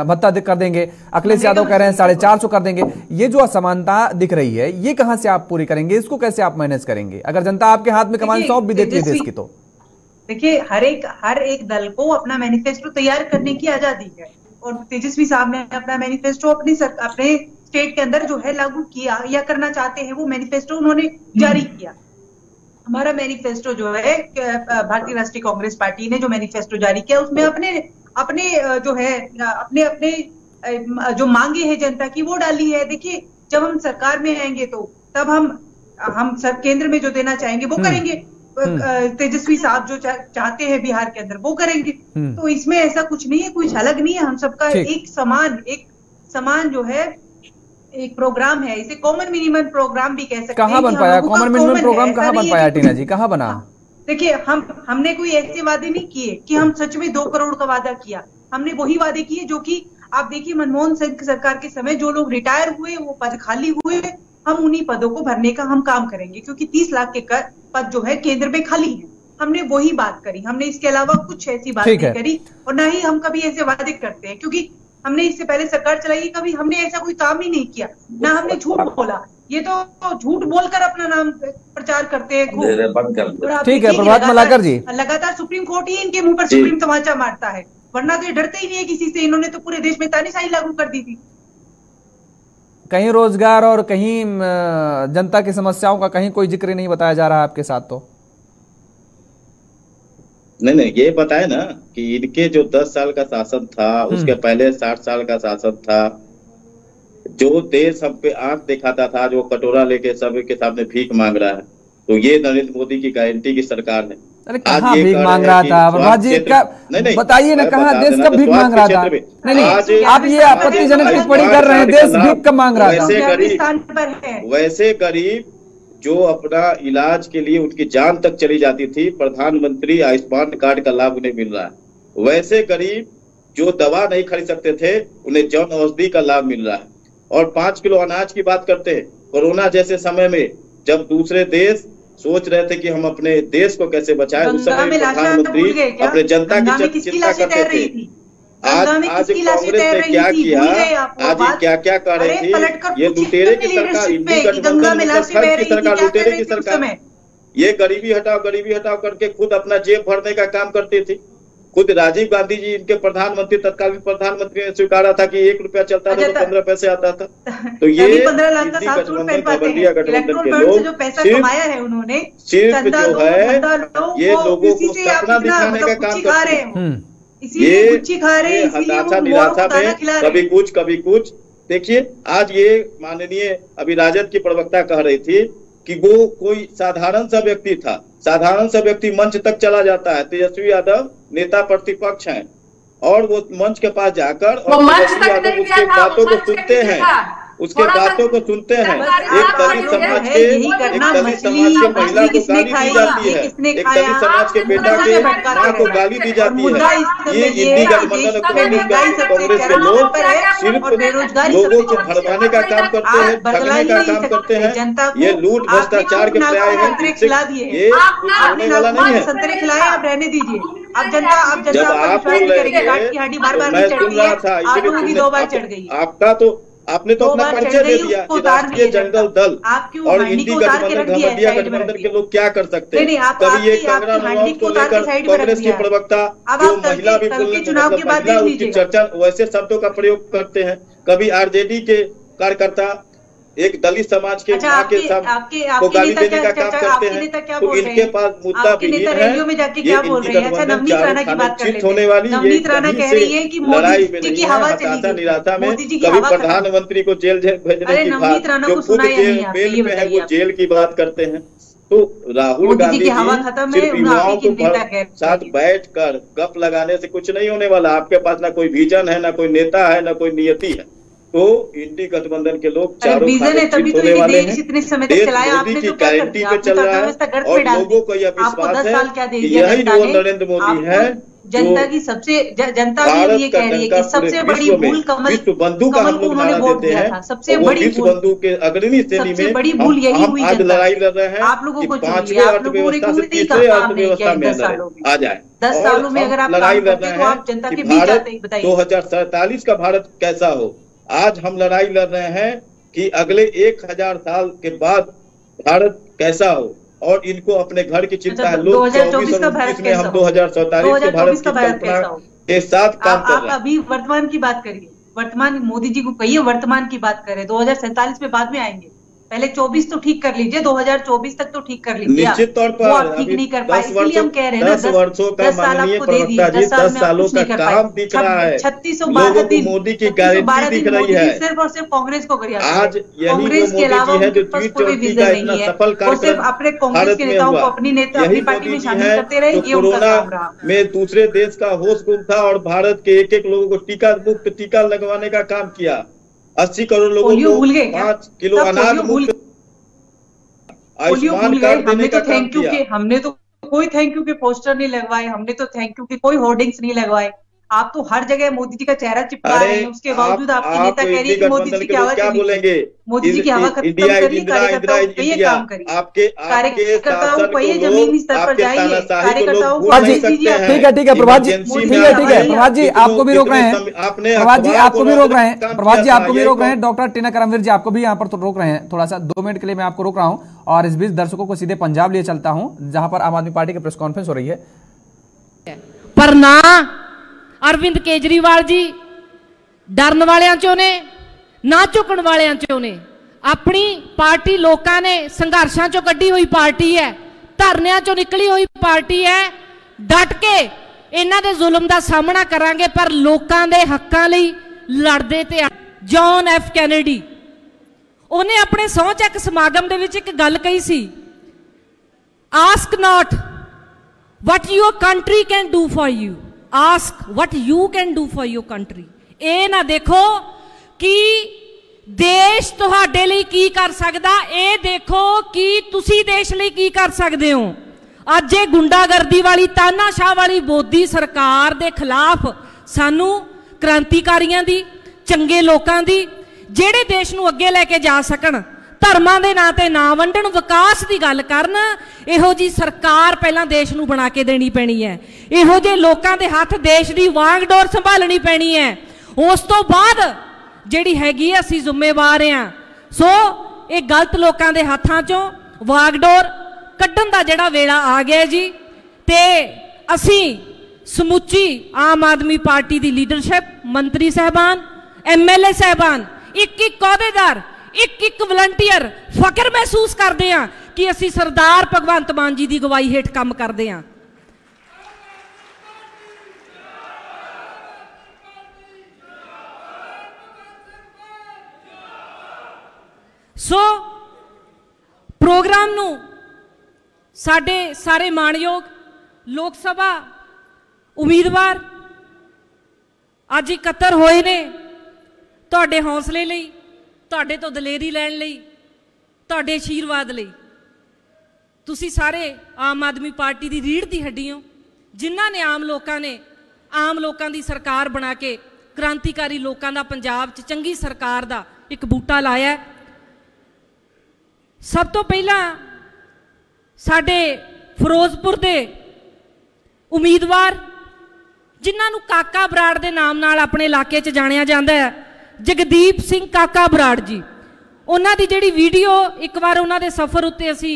भत्ता कर देंगे। अखिलेश यादव कह रहे हैं 450 कर देंगे। ये जो असमानता दिख रही है, ये कहां से आप पूरी करेंगे? इसको कैसे आप मैनेज करेंगे अगर जनता आपके हाथ में कमान सौंप भी देती है देश की? तो देखिए, हर एक दल को अपना मैनिफेस्टो तैयार करने की आजादी है, और तेजस्वी साहब ने अपना मैनिफेस्टो अपने स्टेट के अंदर जो है लागू किया या करना चाहते हैं, वो मैनिफेस्टो उन्होंने जारी किया। हमारा मैनिफेस्टो जो है, भारतीय राष्ट्रीय कांग्रेस पार्टी ने जो मैनिफेस्टो जारी किया, उसमें अपने जो है अपने जो मांगे हैं जनता की, वो डाली है। देखिए, जब हम सरकार में आएंगे तो तब हम केंद्र में जो देना चाहेंगे वो करेंगे। तेजस्वी साहब जो चाहते हैं बिहार के अंदर वो करेंगे। तो इसमें ऐसा कुछ नहीं है, कुछ अलग नहीं है। हम सबका एक समान जो है एक प्रोग्राम है। इसे कॉमन मिनिमम प्रोग्राम भी कह सकते हैं। कहाँ बन पाया कॉमन मिनिमम प्रोग्राम? कहाँ बन पाया टीना जी, कहाँ बना? देखिए, हमने कोई ऐसे वादे नहीं किए कि हम सच में 2 करोड़ का वादा किया। हमने वही वादे किए जो कि आप देखिए, मनमोहन सिंह सरकार के समय जो लोग रिटायर हुए, वो पद खाली हुए, हम उन्हीं पदों को भरने का हम काम करेंगे, क्योंकि 30 लाख के पद जो है केंद्र में खाली है। हमने वही बात करी, हमने इसके अलावा कुछ ऐसी बात नहीं करी, और ना ही हम कभी ऐसे वादे करते हैं, क्योंकि हमने इससे पहले सरकार चलाई, कभी हमने ऐसा कोई काम ही नहीं किया, ना हमने झूठ बोला। ये तो झूठ बोलकर अपना नाम प्रचार करते हैं। ठीक है प्रभात मलाकर जी, लगातार सुप्रीम कोर्ट ही इनके मुंह पर सुप्रीम तमाचा मारता है, वरना तो ये डरते ही नहीं है किसी से। इन्होंने तो पूरे देश में तानाशाही लागू कर दी थी। कहीं रोजगार और कहीं जनता की समस्याओं का कहीं कोई जिक्र नहीं बताया जा रहा है आपके साथ। तो नहीं, ये बताए ना कि इनके जो 10 साल का शासन था, उसके पहले 60 साल का शासन था, जो देश हम पे आंख दिखाता था, जो कटोरा लेके सबके सामने भीख मांग रहा है, तो ये नरेंद्र मोदी की गारंटी की सरकार है। अरे कहाँ भीख मांग रहा था प्रभात जी? बताइए ना, कहाँ देश कब भीख मांग रहा था? नहीं, आप ये आपत्तिजनक टिप्पणी कर रहे हैं, देश भीख कब मांग रहा था? वैसे गरीब जो अपना इलाज के लिए उनकी जान तक चली जाती थी, प्रधानमंत्री आयुष्मान कार्ड का लाभ उन्हें मिल रहा है। वैसे गरीब जो दवा नहीं खरीद सकते थे, उन्हें जन औषधि का लाभ मिल रहा है। और 5 किलो अनाज की बात करते हैं। कोरोना जैसे समय में जब दूसरे देश सोच रहे थे कि हम अपने देश को कैसे बचाएं, उस समय प्रधानमंत्री अपने जनता की चिंता करते थे। आज कांग्रेस ने क्या किया, आज क्या क्या कर रही थी? ये लुटेरे की सरकार, इंडी गठबंधन की सरकार, लुटेरे की सरकार। ये गरीबी हटाओ करके खुद अपना जेब भरने का काम करती थी। खुद राजीव गांधी जी, इनके प्रधानमंत्री, तत्कालीन प्रधानमंत्री ने स्वीकारा था कि 1 रुपया चलता था तो 15 पैसे आता था। तो ये 15 लाख का गठबंधन के लोग जो पैसा कमाया है उन्होंने, सिर्फ जो है ये लोगों को सपना दिखाने का काम करते हैं। ये हताशा निराशा में कभी कुछ। देखिए, आज ये माननीय अभी राजद की प्रवक्ता कह रही थी कि वो कोई साधारण सा व्यक्ति था, साधारण सा व्यक्ति मंच तक चला जाता है। तेजस्वी यादव नेता प्रतिपक्ष हैं और वो मंच के पास जाकर और तेजस्वी यादव उसके बातों को सुनते हैं, उसके बातों को सुनते हैं। एक दलित समाज के महिला को गाली दी जाती है, एक दलित समाज के बेटा के माँ को गाली दी जाती है। ये इंडी गठबंधन कांग्रेस के लोग सिर्फ लोगों को भड़काने का काम करते हैं, ठगने का काम करते हैं। ये लूट भ्रष्टाचार के पर्याय है, ये होने वाला नहीं है। संतरे खिलाए, आप रहने दीजिए। अब जनता जब आप बोल रहे थे, मैं सुन रहा था, इसीलिए 2 बार चढ़ गई। आपका तो आपने तो अपना परिचय दे दिया कि राष्ट्रीय जनता दल और इंडी गठबंधन के लोग क्या कर सकते हैं। कभी ये कंगना रनौत को लेकर कांग्रेस की प्रवक्ता जो महिला भी महिला उसकी चर्चा वैसे शब्दों का प्रयोग करते हैं। कभी आरजेडी के कार्यकर्ता एक दलित समाज के मां के साथ को गाली देने का काम करते हैं। तो इनके पास मुद्दा विहीन है। ये इंडी गठबंधन चित होने वाली ये लड़ाई में नहीं है, हताशा निराशा में। कभी प्रधानमंत्री को जेल भेजने की बात, जो खुद बेल में है वो जेल की बात करते हैं। तो राहुल गांधी जी सिर्फ युवाओं को साथ बैठकर गप लगाने से कुछ नहीं होने वाला। आपके पास ना कोई विजन है, ना कोई नेता है, ना कोई नियति है। तो इंडी गठबंधन के लोग चारों होने वाले हैं। देश मोदी की गारंटी पे चल रहा है और लोगों को यह विश्वास है कि यही जो नरेंद्र मोदी है जनता की सबसे जनता भी ये कह रही है कि सबसे बड़ी भूल कमल को उन्होंने वोट दिया था। सबसे बड़ी बंधु के अग्रणी श्रेणी में बड़ी भूल यही हुई। आज लड़ाई लड़ रहे हैं आप लोगों को पांचवें अर्थव्यवस्था से तीसरे अर्थव्यवस्था में आ जाए। 10 सालों में अगर आप लड़ाई लड़ रहे हैं जनता के कि भारत 2047 का भारत कैसा हो। आज हम लड़ाई लड़ रहे हैं कि अगले 1000 साल के बाद भारत कैसा हो, और इनको अपने घर की चिंता है। लोग 2024 में हम 2047 के भारत की कल्पना के साथ काम कर रहे हैं। अभी वर्तमान की बात करिए, वर्तमान मोदी जी को कहिए वर्तमान की बात करें। 2047 में बाद में आएंगे, पहले 24 तो ठीक कर लीजिए, 2024 तक तो ठीक कर लीजिए। निश्चित तौर पर वो आप ठीक नहीं कर पाए, इसलिए हम कह रहे हैं 10 वर्षों का माननीय प्रवक्ता जी 10 सालों का काम दिख रहा है। 3612 दिन मोदी की गारंटी दिख रही है। सिर्फ और सिर्फ कांग्रेस को करिए। आज कांग्रेस के अलावा है जो G20 का इतना सफल कार्यक्रम अपने कांग्रेस के नेताओं को अपनी पार्टी में शामिल करते रहे। ये उनका काम रहा। में दूसरे देश का होश गुम था और भारत के एक लोगों को टीका मुक्त टीका लगवाने का काम किया। 80 करोड़ लोगों को 5 किलो अनाज मुक्त आयुष्मान कार्ड देने का काम किया। हमने तो कोई थैंक यू के पोस्टर नहीं लगवाए, हमने तो थैंक यू के कोई होर्डिंग्स नहीं लगवाए। आप तो हर जगह मोदी जी का चेहरा चिपका रहे हैं, उसके बावजूद आपके नेता कह रही है कि मोदी जी की हवा क्या बोलेंगे, मोदी जी की हवा खत्म करिए, कार्यकर्ताओं को ये काम करिए। आपके कार्यकर्ताओं को ये जमीनी स्तर पर जाइए, कार्यकर्ताओं को ठीक है प्रभात जी, ठीक है प्रभात जी आपको भी रोक रहे हैं, प्रभात जी आपको भी रोक रहे हैं, प्रभात जी आपको भी रोक रहे हैं, डॉक्टर टीना करमवीर जी आपको भी यहाँ पर तो रोक रहे हैं। थोड़ा सा 2 मिनट के लिए मैं आपको रोक रहा हूँ और इस बीच दर्शकों को सीधे पंजाब लिए चलता हूँ जहां पर आम आदमी पार्टी की प्रेस कॉन्फ्रेंस हो रही है। पर ना अरविंद केजरीवाल जी डरन वालियां चों ने ना झुकण वालियां चों ने। अपनी पार्टी लोकां ने संघर्षां चों कड्डी हुई पार्टी है, धरनियां चों निकली हुई पार्टी है। डट के इन्हां दे जुल्म दा सामना करांगे, पर लोकां दे हक्कां लई लड़दे ते। जॉन एफ कैनेडी उन्हें अपने सौं चक समागम दे विच एक गल कही सी, ask not what your country can do for you, ask what you can do for your country. ये ना देखो कि देश तुहाडे लई की कर सकदा, ये देखो कि तुसी देश लई की कर सकदे हो। अज ये गुंडागर्दी वाली तानाशाह वाली मोदी सरकार दे खिलाफ सानू क्रांतिकारियों दी, चंगे लोगों दी, जेड़े देश नू अगे लैके जा सकन, धर्मां दे नां ते ना वंडण, विकास की गल करन, इहो जी सरकार पहला देश नू बना के देनी पैनी है। इहो जे लोकां दे हाथ देश की वांगडोर संभालनी पैनी है। उस तो बाद जिहड़ी हैगी असीं जिम्मेवार हां। सो ये गलत लोकां दे हाथां चों वागडोर कड्ढण दा जिहड़ा वेला आ गया जी, ते असीं समुची आम आदमी पार्टी की लीडरशिप, मंत्री साहबान, MLA साहबान, एक अहुदेदार, एक वलंटियर फख्र महसूस करते हैं कि असी सरदार भगवंत मान जी की अगवाई हेठ काम करते हैं। सो प्रोग्राम नू साडे सारे माणयोग लोक सभा उम्मीदवार अज इकत्तर होए ने, तुहाडे हौसले लई, तुहाडे तो दलेरी लैण लई, तुहाडे आशीर्वाद लई। तुसी सारे आम आदमी पार्टी की रीढ़ की हड्डी हो, जिन्हां ने आम लोकां दी सरकार बना के क्रांतिकारी लोकां दा पंजाब च चंगी सरकार दा एक बूटा लाया। सब तो पहला साडे फिरोजपुर दे उम्मीदवार जिन्हां नूं काका बराड़ दे नाम नाल अपने इलाके च जाणिया जांदा है, जगदीप सिंह काका बराड़ जी। उन्हां दी जिहड़ी वीडियो एक बार उन्हां दे सफ़र उत्ते असी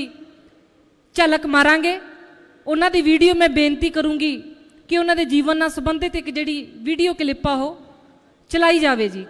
झलक मारांगे। उन्हां दी वीडियो मैं बेनती करूँगी कि उन्हां दे जीवन नाल संबंधित एक जिहड़ी वीडियो क्लिप हो चलाई जावे जी।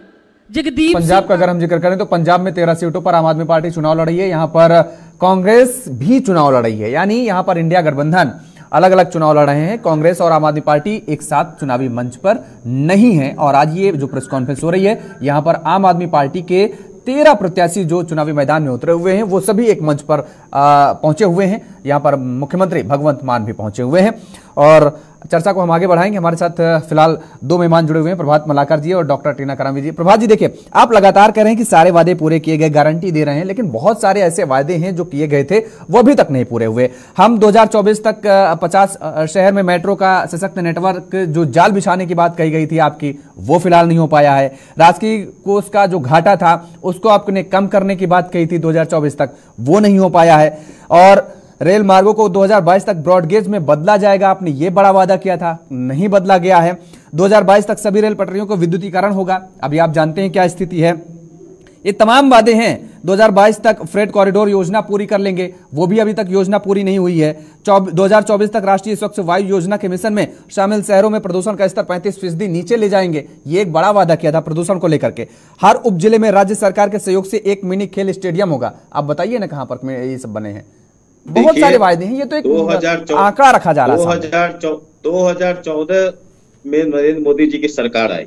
जगदीप पंजाब का अगर हम जिक्र करें तो पंजाब में 13 सीटों पर आम आदमी पार्टी चुनाव लड़ रही है। यहां पर कांग्रेस भी चुनाव लड़ रही है, यानी यहां पर इंडिया गठबंधन अलग अलग चुनाव लड़ रहे हैं। कांग्रेस और आम आदमी पार्टी एक साथ चुनावी मंच पर नहीं है। और आज ये जो प्रेस कॉन्फ्रेंस हो रही है, यहां पर आम आदमी पार्टी के 13 प्रत्याशी जो चुनावी मैदान में उतरे हुए हैं वो सभी एक मंच पर पहुंचे हुए हैं। यहां पर मुख्यमंत्री भगवंत मान भी पहुंचे हुए हैं। और चर्चा को हम आगे बढ़ाएंगे। हमारे साथ फिलहाल दो मेहमान जुड़े हुए हैं, प्रभात मलाकर जी और डॉक्टर टीना करावी जी। प्रभात जी, देखिए, आप लगातार कह रहे हैं कि सारे वादे पूरे किए गए, गारंटी दे रहे हैं, लेकिन बहुत सारे ऐसे वादे हैं जो किए गए थे वो अभी तक नहीं पूरे हुए। हम 2024 तक 50 शहर में मेट्रो का सशक्त नेटवर्क जो जाल बिछाने की बात कही गई थी आपकी, वो फिलहाल नहीं हो पाया है। राजकीय कोष का जो घाटा था उसको आपने कम करने की बात कही थी 2024 तक, वो नहीं हो पाया है। और रेल मार्गों को 2022 तक ब्रॉडगेज में बदला जाएगा, आपने ये बड़ा वादा किया था, नहीं बदला गया है। 2022 तक सभी रेल पटरियों को विद्युतीकरण होगा, अभी आप जानते हैं क्या स्थिति है। ये तमाम वादे हैं। 2022 तक फ्रेट कॉरिडोर योजना पूरी कर लेंगे, वो भी अभी तक योजना पूरी नहीं हुई है। 2024 तक राष्ट्रीय स्वच्छ वायु योजना के मिशन में शामिल शहरों में प्रदूषण का स्तर 35% नीचे ले जाएंगे, ये एक बड़ा वादा किया था प्रदूषण को लेकर के। हर उप जिले में राज्य सरकार के सहयोग से एक मिनी खेल स्टेडियम होगा। आप बताइए ना कहां पर ये सब बने हैं, बहुत सारे वायदे हैं। ये तो एक आंकड़ा रखा जा रहा है। 2014 में नरेंद्र मोदी जी की सरकार आई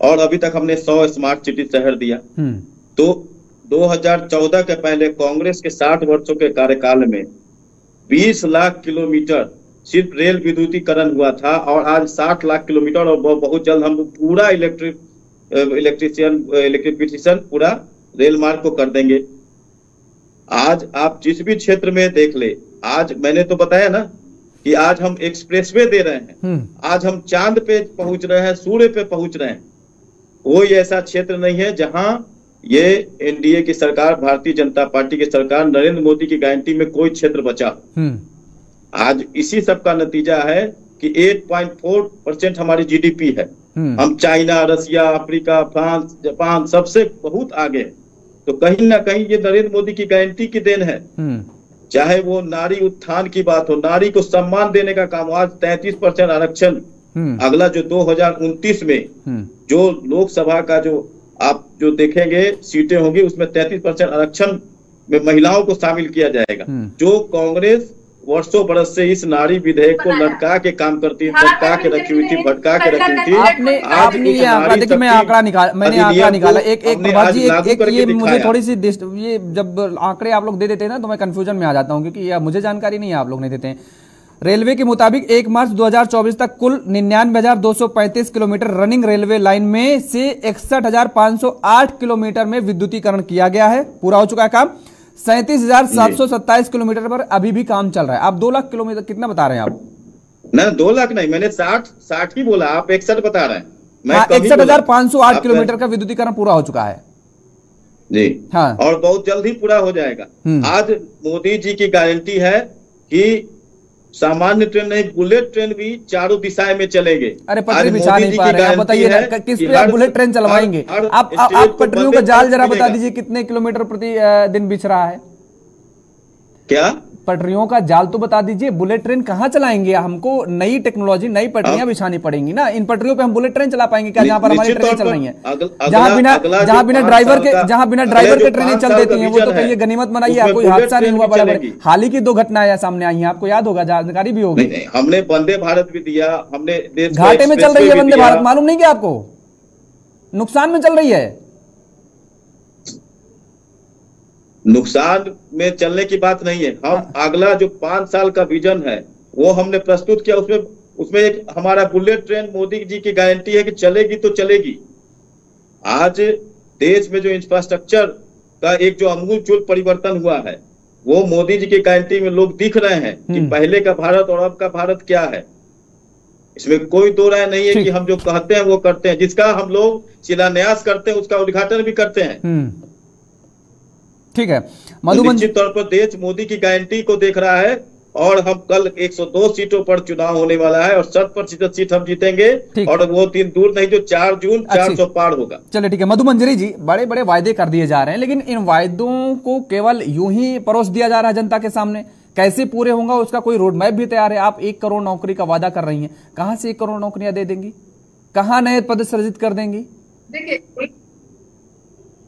और अभी तक हमने 100 स्मार्ट सिटी शहर दिया। तो 2014 के पहले कांग्रेस के 60 वर्षों के कार्यकाल में 20 लाख किलोमीटर सिर्फ रेल विद्युतीकरण हुआ था और आज 60 लाख किलोमीटर और बहुत जल्द हम पूरा इलेक्ट्रिफिकेशन पूरा रेल मार्ग को कर देंगे। आज आप जिस भी क्षेत्र में देख ले, आज मैंने तो बताया ना कि आज हम एक्सप्रेसवे दे रहे हैं, आज हम चांद पे पहुंच रहे हैं, सूर्य पे पहुंच रहे हैं। कोई ऐसा क्षेत्र नहीं है जहां ये एनडीए की सरकार, भारतीय जनता पार्टी की सरकार, नरेंद्र मोदी की गारंटी में कोई क्षेत्र बचा। आज इसी सब का नतीजा है कि 8.4% हमारी जीडीपी है। हम चाइना, रसिया, अफ्रीका, फ्रांस, जापान सबसे बहुत आगे है। तो कहीं ना कहीं ये नरेंद्र मोदी की गारंटी की देन है। चाहे वो नारी उत्थान की बात हो, नारी को सम्मान देने का काम, आज 33% आरक्षण, अगला जो 2029 में जो लोकसभा का जो आप जो देखेंगे सीटें होंगी उसमें 33% आरक्षण में महिलाओं को शामिल किया जाएगा। जो कांग्रेस वर्षों बरस से इस नारी विधेयक को लटका के काम करती है, लटका के रखी हुई थी, भटका के रखी हुई थी। आपने ये आंकड़ा देखिए, मैंने आंकड़ा निकाला एक ये मुझे थोड़ी सी ये जब आंकड़े आप लोग दे देते हैं ना तो मैं कंफ्यूजन में आ जाता हूं, क्योंकि मुझे जानकारी नहीं है, आप लोग नहीं देते हैं। रेलवे के मुताबिक 1 मार्च 2024 तक कुल 99,235 किलोमीटर रनिंग रेलवे लाइन में से 61,508 किलोमीटर में विद्युतीकरण किया गया है, पूरा हो चुका है काम। 37,727 किलोमीटर पर अभी भी काम चल रहा है। आप 2 लाख किलोमीटर कितना बता रहे हैं आप? ना 2 लाख नहीं, मैंने 60 ही बोला, आप 61 बता रहे हैं। 61,508 किलोमीटर का विद्युतीकरण पूरा हो चुका है जी। हाँ, और बहुत जल्द ही पूरा हो जाएगा। आज मोदी जी की गारंटी है कि सामान्य ट्रेन नहीं, बुलेट ट्रेन भी चारों दिशाएं में चलेंगे। अरे पटरी बिछा नहीं पा रहे हैं, बताइए ना किस पे आप बुलेट ट्रेन चलवाएंगे? आप पटरियों का जाल जरा बता दीजिए, कितने किलोमीटर प्रति दिन बिछ रहा है? क्या पटरियों का जाल तो बता दीजिए, बुलेट ट्रेन कहाँ चलाएंगे? हमको नई टेक्नोलॉजी, नई पटरियां बिछानी पड़ेंगी ना। इन पटरियों पे हम बुलेट ट्रेन चला पाएंगे क्या, जहां पर हमारी ट्रेन चल रही है? जहां बिना ड्राइवर के ट्रेनें चल देती हैं, वो तो कहिए गनीमत मनाइए, कोई हादसा नहीं हुआ बड़ा बड़ा। हाल ही की 2 घटनाएं सामने आई हैं, आपको याद होगा, जानकारी भी होगी। हमने वंदे भारत भी दिया, हमने घाटे में चल रही है वंदे भारत, मालूम नहीं क्या आपको? नुकसान में चल रही है। नुकसान में चलने की बात नहीं है। हम अगला जो 5 साल का विजन है वो हमने प्रस्तुत किया। उसमें एक हमारा बुलेट ट्रेन मोदी जी की गारंटी है कि चलेगी तो चलेगी। आज देश में जो इंफ्रास्ट्रक्चर का एक जो आमूलचूल परिवर्तन हुआ है वो मोदी जी की गारंटी में लोग दिख रहे हैं कि पहले का भारत और अब का भारत क्या है। इसमें कोई दो राय नहीं है कि हम जो कहते हैं वो करते हैं। जिसका हम लोग शिलान्यास करते हैं उसका उद्घाटन भी करते हैं। ठीक है, निश्चित तौर पर देश मोदी की गारंटी को देख रहा है और हम कल 102 सीटों पर चुनाव होने वाला है और 100% सीट हम जीतेंगे और वो दिन दूर नहीं जो 4 जून 400 पार होगा। चलिए ठीक है, मधु मंजरी जी, बड़े बड़े वायदे कर दिए जा रहे हैं, लेकिन इन वायदों को केवल यूं ही परोस दिया जा रहा है जनता के सामने, कैसे पूरे होगा उसका कोई रोड मैप भी तैयार है? आप 1 करोड़ नौकरी का वादा कर रही हैं, कहां से 1 करोड़ नौकरियां दे देंगी, कहां नए पद सृजित कर देंगी? देखिए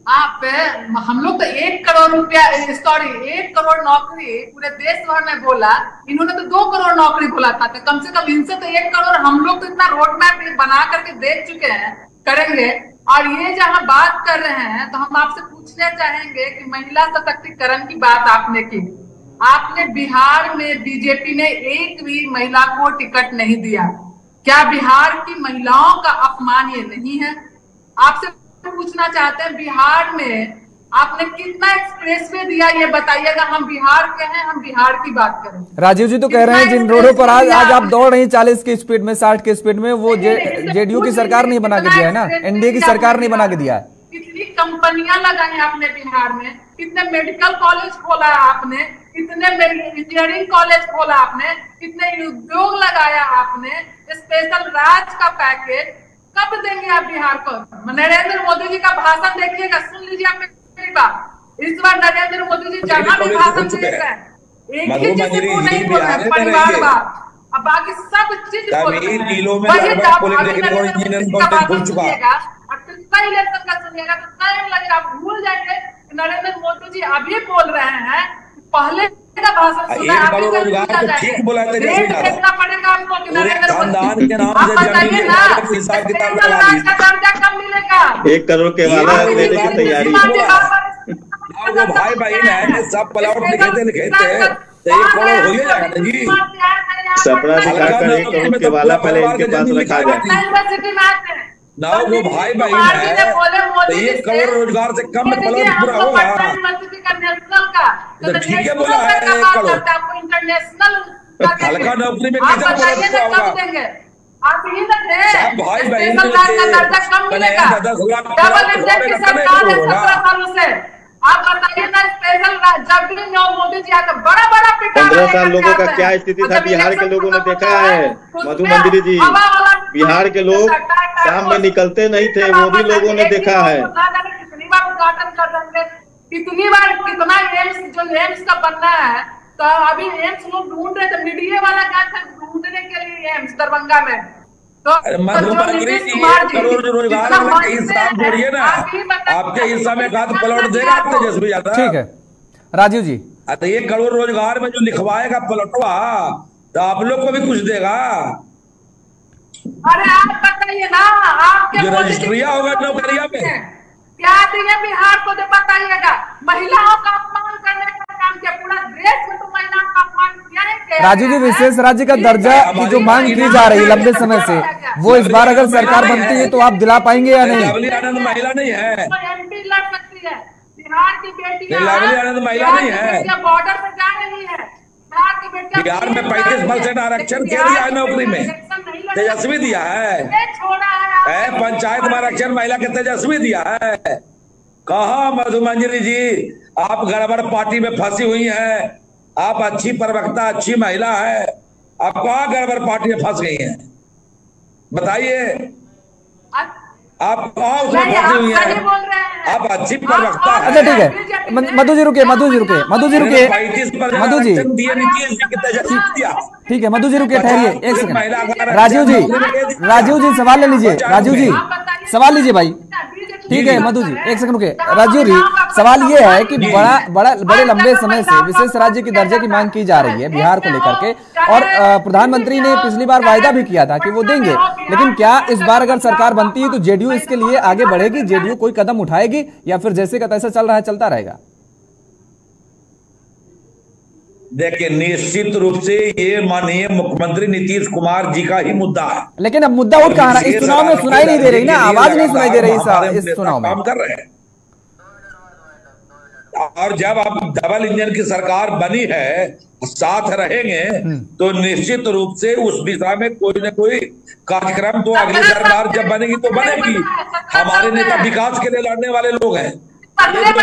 आप हम लोग तो 1 करोड़ रुपया, सॉरी 1 करोड़ नौकरी पूरे देश भर में बोला, इन्होंने तो 2 करोड़ नौकरी बोला था। तो कम से कम इनसे तो 1 करोड़ हम लोग तो इतना रोड मैप बना करके देख चुके हैं, करेंगे। और ये जहां बात कर रहे हैं तो हम आपसे पूछना चाहेंगे कि महिला सशक्तिकरण की बात आपने की, आपने बिहार में बीजेपी ने एक भी महिला को टिकट नहीं दिया। क्या बिहार की महिलाओं का अपमान ये नहीं है? आपसे पूछना चाहते हैं, बिहार में आपने कितना एक्सप्रेसवे दिया ये बताइएगा। हम बिहार के हैं, हम बिहार की बात करें। राजीव जी तो कह रहे हैं जिन रोडों पर आज आप दौड़ रही 40 की स्पीड में, 60 की स्पीड में, वो जेडीयू की सरकार नहीं बना के दिया है ना, एनडीए की सरकार नहीं बना के दिया है। कितनी कंपनियां लगाई आपने बिहार में, कितने मेडिकल कॉलेज खोला आपने, कितने इंजीनियरिंग कॉलेज खोला आपने, कितने उद्योग लगाया आपने, स्पेशल राज का पैकेज कब देंगे आप बिहार को? नरेंद्र मोदी जी का भाषण देखिएगा, सुन लीजिए आप मेरी बात। इस बार नरेंद्र मोदी जी जहां भी भाषण दे रहे हैं एक ही चीज को नहीं बोल रहे हैं, परिवारवाद, अब बाकी सब चीज बोल रहे हैं। इलेक्शन का सुनिएगा तो टाइम लगेगा, आप भूल जाएंगे। नरेंद्र मोदी जी अभी बोल रहे हैं, पहले का भाषण सुना अभी ठीक बुलाते देखना पड़ेगा आपको कि नरेंद्र मोदी के नाम से बताइए ना हिसाब किताब का दर्जा कब मिलेगा? 1 करोड़ के वाला लेने की तैयारी। वो भाई बहन है सब प्लॉट लिखे थे तो 1 करोड़ हो जाएगा जी। सपना दिखाकर 1 करोड़ के वाला पहले इनके पास रखा जाए ना। वो भाई बहन है तो 1 करोड़ रोजगार से कम में प्लॉट पूरा होगा तो ठीक है बोला है 1 करोड़ इंटरनेशनल हल्का नौकरी में कितना होगा? आप ही ना दे सब भाई बहन दर्जा कम मिलेगा। डबल इंजन की सरकार है 17 सालों से। आप बताइए ना, स्पेशल जब भी मोदी जी आकर बड़ा 15 साल लोगों का क्या स्थिति था बिहार के लोगों ने देखा है। मधु मंदिरी जी, बिहार के लोग शाम में निकलते नहीं थे, वो भी लोगों ने देखा है। कितनी बार उद्घाटन कर रहे हैं, कितनी बार कितना एम्स जो एम्स का बनना है, तो अभी एम्स लोग ढूंढ रहे थे, मीडिया वाला गया था ढूंढने के लिए एम्स दरभंगा में। तो करोड़ रोजगार हिसाब जोड़िए ना, आपके हिस्सा में कहा प्लॉट देगा तेजस्वी यादव। ठीक है राजीव जी, तो 1 करोड़ रोजगार में जो लिखवाएगा प्लॉटवा तो आप लोग को भी कुछ देगा। अरे आप बताइए ना, आपके रजिस्ट्रिया होगा नौकरिया में क्या दिए बिहार को, तो बताइएगा। महिलाओं का अपमान करने का काम किया, पूरा देश में तो महिलाओं का अपमान किया है। राजीव जी, विशेष राज्य का दर्जा की जो मांग की जा रही है लंबे समय से, वो इस बार अगर सरकार बनती है तो आप दिला पाएंगे या नहीं? लवली आनंद महिला नहीं है, एमपी लड़ सकती है। बिहार की बेटी लवली आनंद महिला नहीं है, बॉर्डर पे जा रही है। बिहार में 35% आरक्षण क्या दिया है नौकरी में? तेजस्वी दिया है। पंचायत में आरक्षण महिला के तेजस्वी दिया है। कहा मधु मंजरी जी, आप गड़बड़ पार्टी में फंसी हुई हैं। आप अच्छी प्रवक्ता, अच्छी महिला है, आप कहाँ गड़बड़ पार्टी में फंस गई हैं? बताइए, आप कहाँ उसमें फंसी हुई हैं? आप अच्छी प्रवक्ता है। अच्छा ठीक है, मधु जी रुके, मधु जी रुके, मधु जी रुके, मधु जी ठीक है, मधु जी रुके, ठहरिए 1 सेकंड। राजीव जी सवाल ले लीजिए, राजीव जी सवाल लीजिए भाई। ठीक है मधु जी 1 सेकंड रुके। राजीव जी, सवाल ये है कि बड़े लंबे समय से विशेष राज्य के दर्जे की मांग की जा रही है बिहार को लेकर के, और प्रधानमंत्री ने पिछली बार वायदा भी किया था कि वो देंगे, लेकिन क्या इस बार अगर सरकार बनती है तो जेडीयू इसके लिए आगे बढ़ेगी? जेडीयू कोई कदम उठाएगी या फिर जैसे का तैसा चल रहा है चलता रहेगा? देखिए, निश्चित रूप से ये माननीय मुख्यमंत्री नीतीश कुमार जी का ही मुद्दा है। लेकिन अब मुद्दा उठ कहाँ रहा है? इस चुनाव में सुनाई नहीं दे रही ना, आवाज नहीं सुनाई दे रही इस चुनाव में। काम कर रहे हैं, और जब आप डबल इंजन की सरकार बनी है, साथ रहेंगे तो निश्चित रूप से उस दिशा में कोई न कोई कार्यक्रम तो अगली सरकार जब बनेगी तो बनेगी। हमारे नेता विकास के लिए लड़ने वाले लोग हैं, परिवार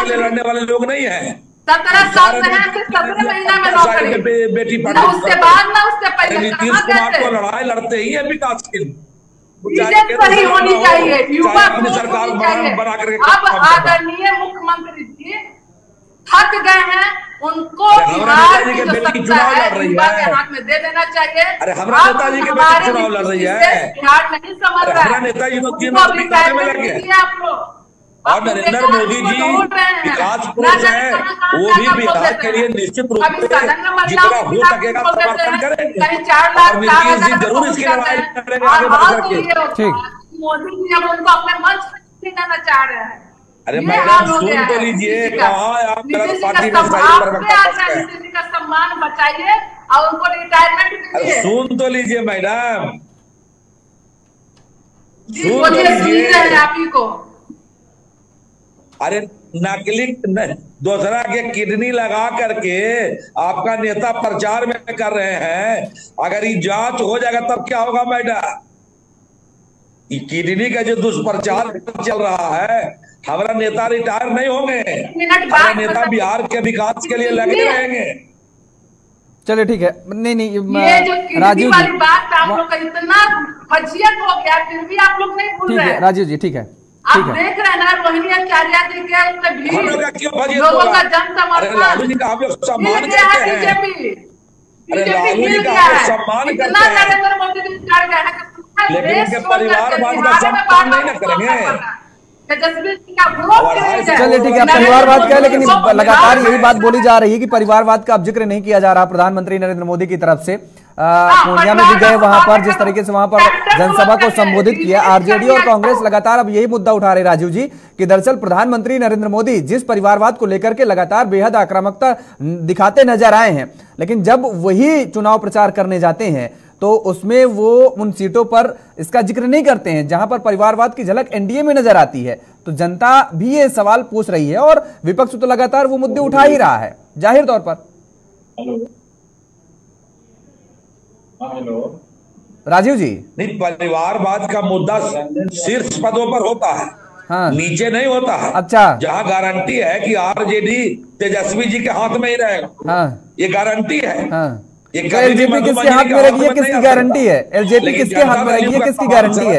के लिए लड़ने वाले लोग नहीं है। 17 साल से 17 महीना में नौकरी बेटी उसके बाद ना, उससे पहले नीतीश कुमार को लड़ाई लड़ते ही है विकास के लिए। सही होनी चाहिए, युवा अपनी सरकार बना करके। अब आदरणीय मुख्यमंत्री जी थक गए हैं, उनको बिहार की जो सत्ता है युवा के हाथ में दे देना चाहिए। अरे हमारा नेताजी के बेटी चुनाव लड़ रही है, बिहार नहीं समझ रहा है, हमारा नेताजी तो में लग गया। आप लोग और नरेंद्र मोदी जी विकास पुरुष है, वो भी बिहार के लिए निश्चित रूप से जितना हो सकेगा समर्थन करेंगे, और नीतीश जी जरूर इसकी लड़ाई लड़ेंगे आगे बढ़ करके। ठीक, मोदी जी अब उनको अपने मंच पर लाना चाह रहे हैं। अरे मैडम सुन तो लीजिए, कहाँ आप गलत पार्टी में सही प्रवक्ता फंस गए। नीतीश जी का सम्मान बचाइए और उनको रिटायरमेंट दीजिए। सुन तो लीजिए मैडम, सुन तो लीजिए आप ही को। अरे नकली दूसरा के किडनी लगा करके आपका नेता प्रचार में कर रहे हैं, अगर ये जांच हो जाएगा तब क्या होगा मैडम? ये किडनी का जो दुष्प्रचार चल रहा है, हमारा नेता रिटायर नहीं होंगे, हमारा नेता बिहार के विकास के लिए लगे रहेंगे। चलिए ठीक है, नहीं ये जो राजीव वाली बात आप लोग का इतना फजियत हो गया, फिर भी आप लोग नहीं भूल रहे हैं। राजीव जी ठीक है, आप देख रहे हैं ना रोहिणी आचार्य जी के उसमें भी लोगों का जन समर्थन, लालू जी का आप लोग सम्मान करते हैं, बीजेपी लालू जी का आप सम्मान करते हैं, नरेंद्र मोदी जी चढ़ गए हैं, लेकिन उनके परिवारवाद का सम्मान नहीं न करेंगे। चलिए ठीक है, परिवारवाद का, लेकिन लगातार यही बात बोली जा रही है कि परिवारवाद का अब जिक्र नहीं किया जा रहा। प्रधानमंत्री नरेंद्र मोदी की तरफ से पूर्णिया में भी गए, वहां पर जिस तरीके से वहां पर जनसभा को संबोधित किया, आरजेडी और कांग्रेस लगातार अब यही मुद्दा उठा रहे राजीव जी कि दरअसल प्रधानमंत्री नरेंद्र मोदी जिस परिवारवाद को लेकर के लगातार बेहद आक्रामकता दिखाते नजर आए हैं, लेकिन जब वही चुनाव प्रचार करने जाते हैं तो उसमें वो उन सीटों पर इसका जिक्र नहीं करते हैं जहां पर परिवारवाद की झलक एनडीए में नजर आती है। तो जनता भी ये सवाल पूछ रही है और विपक्ष तो लगातार वो मुद्दे उठा ही रहा है जाहिर तौर पर। हेलो राजीव जी, नहीं, परिवारवाद का मुद्दा शीर्ष पदों पर होता है, हाँ, नीचे नहीं होता है। अच्छा, जहां गारंटी है कि आरजेडी तेजस्वी जी के हाथ में ही रहेगा, हाँ, ये गारंटी है। हाँ, एलजेपी किसके हाथ में रहेगी, किसकी गारंटी है? एलजेपी किसके हाथ में रहेगी, किसकी गारंटी है?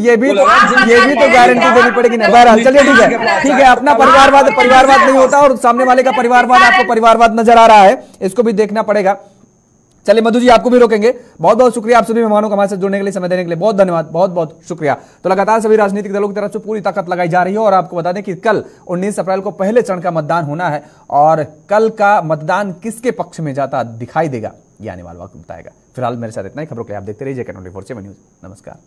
ये भी तो गारंटी देनी पड़ेगी ना। बहरहाल चलिए ठीक है, अपना परिवारवाद नहीं होता और सामने वाले का परिवारवाद आपको परिवारवाद नजर आ रहा है, इसको भी देखना पड़ेगा। चलिए मधु जी, आपको भी रोकेंगे। बहुत बहुत शुक्रिया आप सभी मेहमानों को हमारे साथ जुड़ने के लिए, समय देने के लिए बहुत धन्यवाद, बहुत बहुत शुक्रिया। तो लगातार सभी राजनीतिक दलों की तरफ से पूरी ताकत लगाई जा रही है और आपको बता दें कि कल 19 अप्रैल को पहले चरण का मतदान होना है और कल का मतदान किसके पक्ष में जाता दिखाई देगा ये आने वाला वक्त बताएगा। फिलहाल मेरे साथ इतना ही। खबरों के लिए आप देखते रहिए J24 न्यूज़। नमस्कार।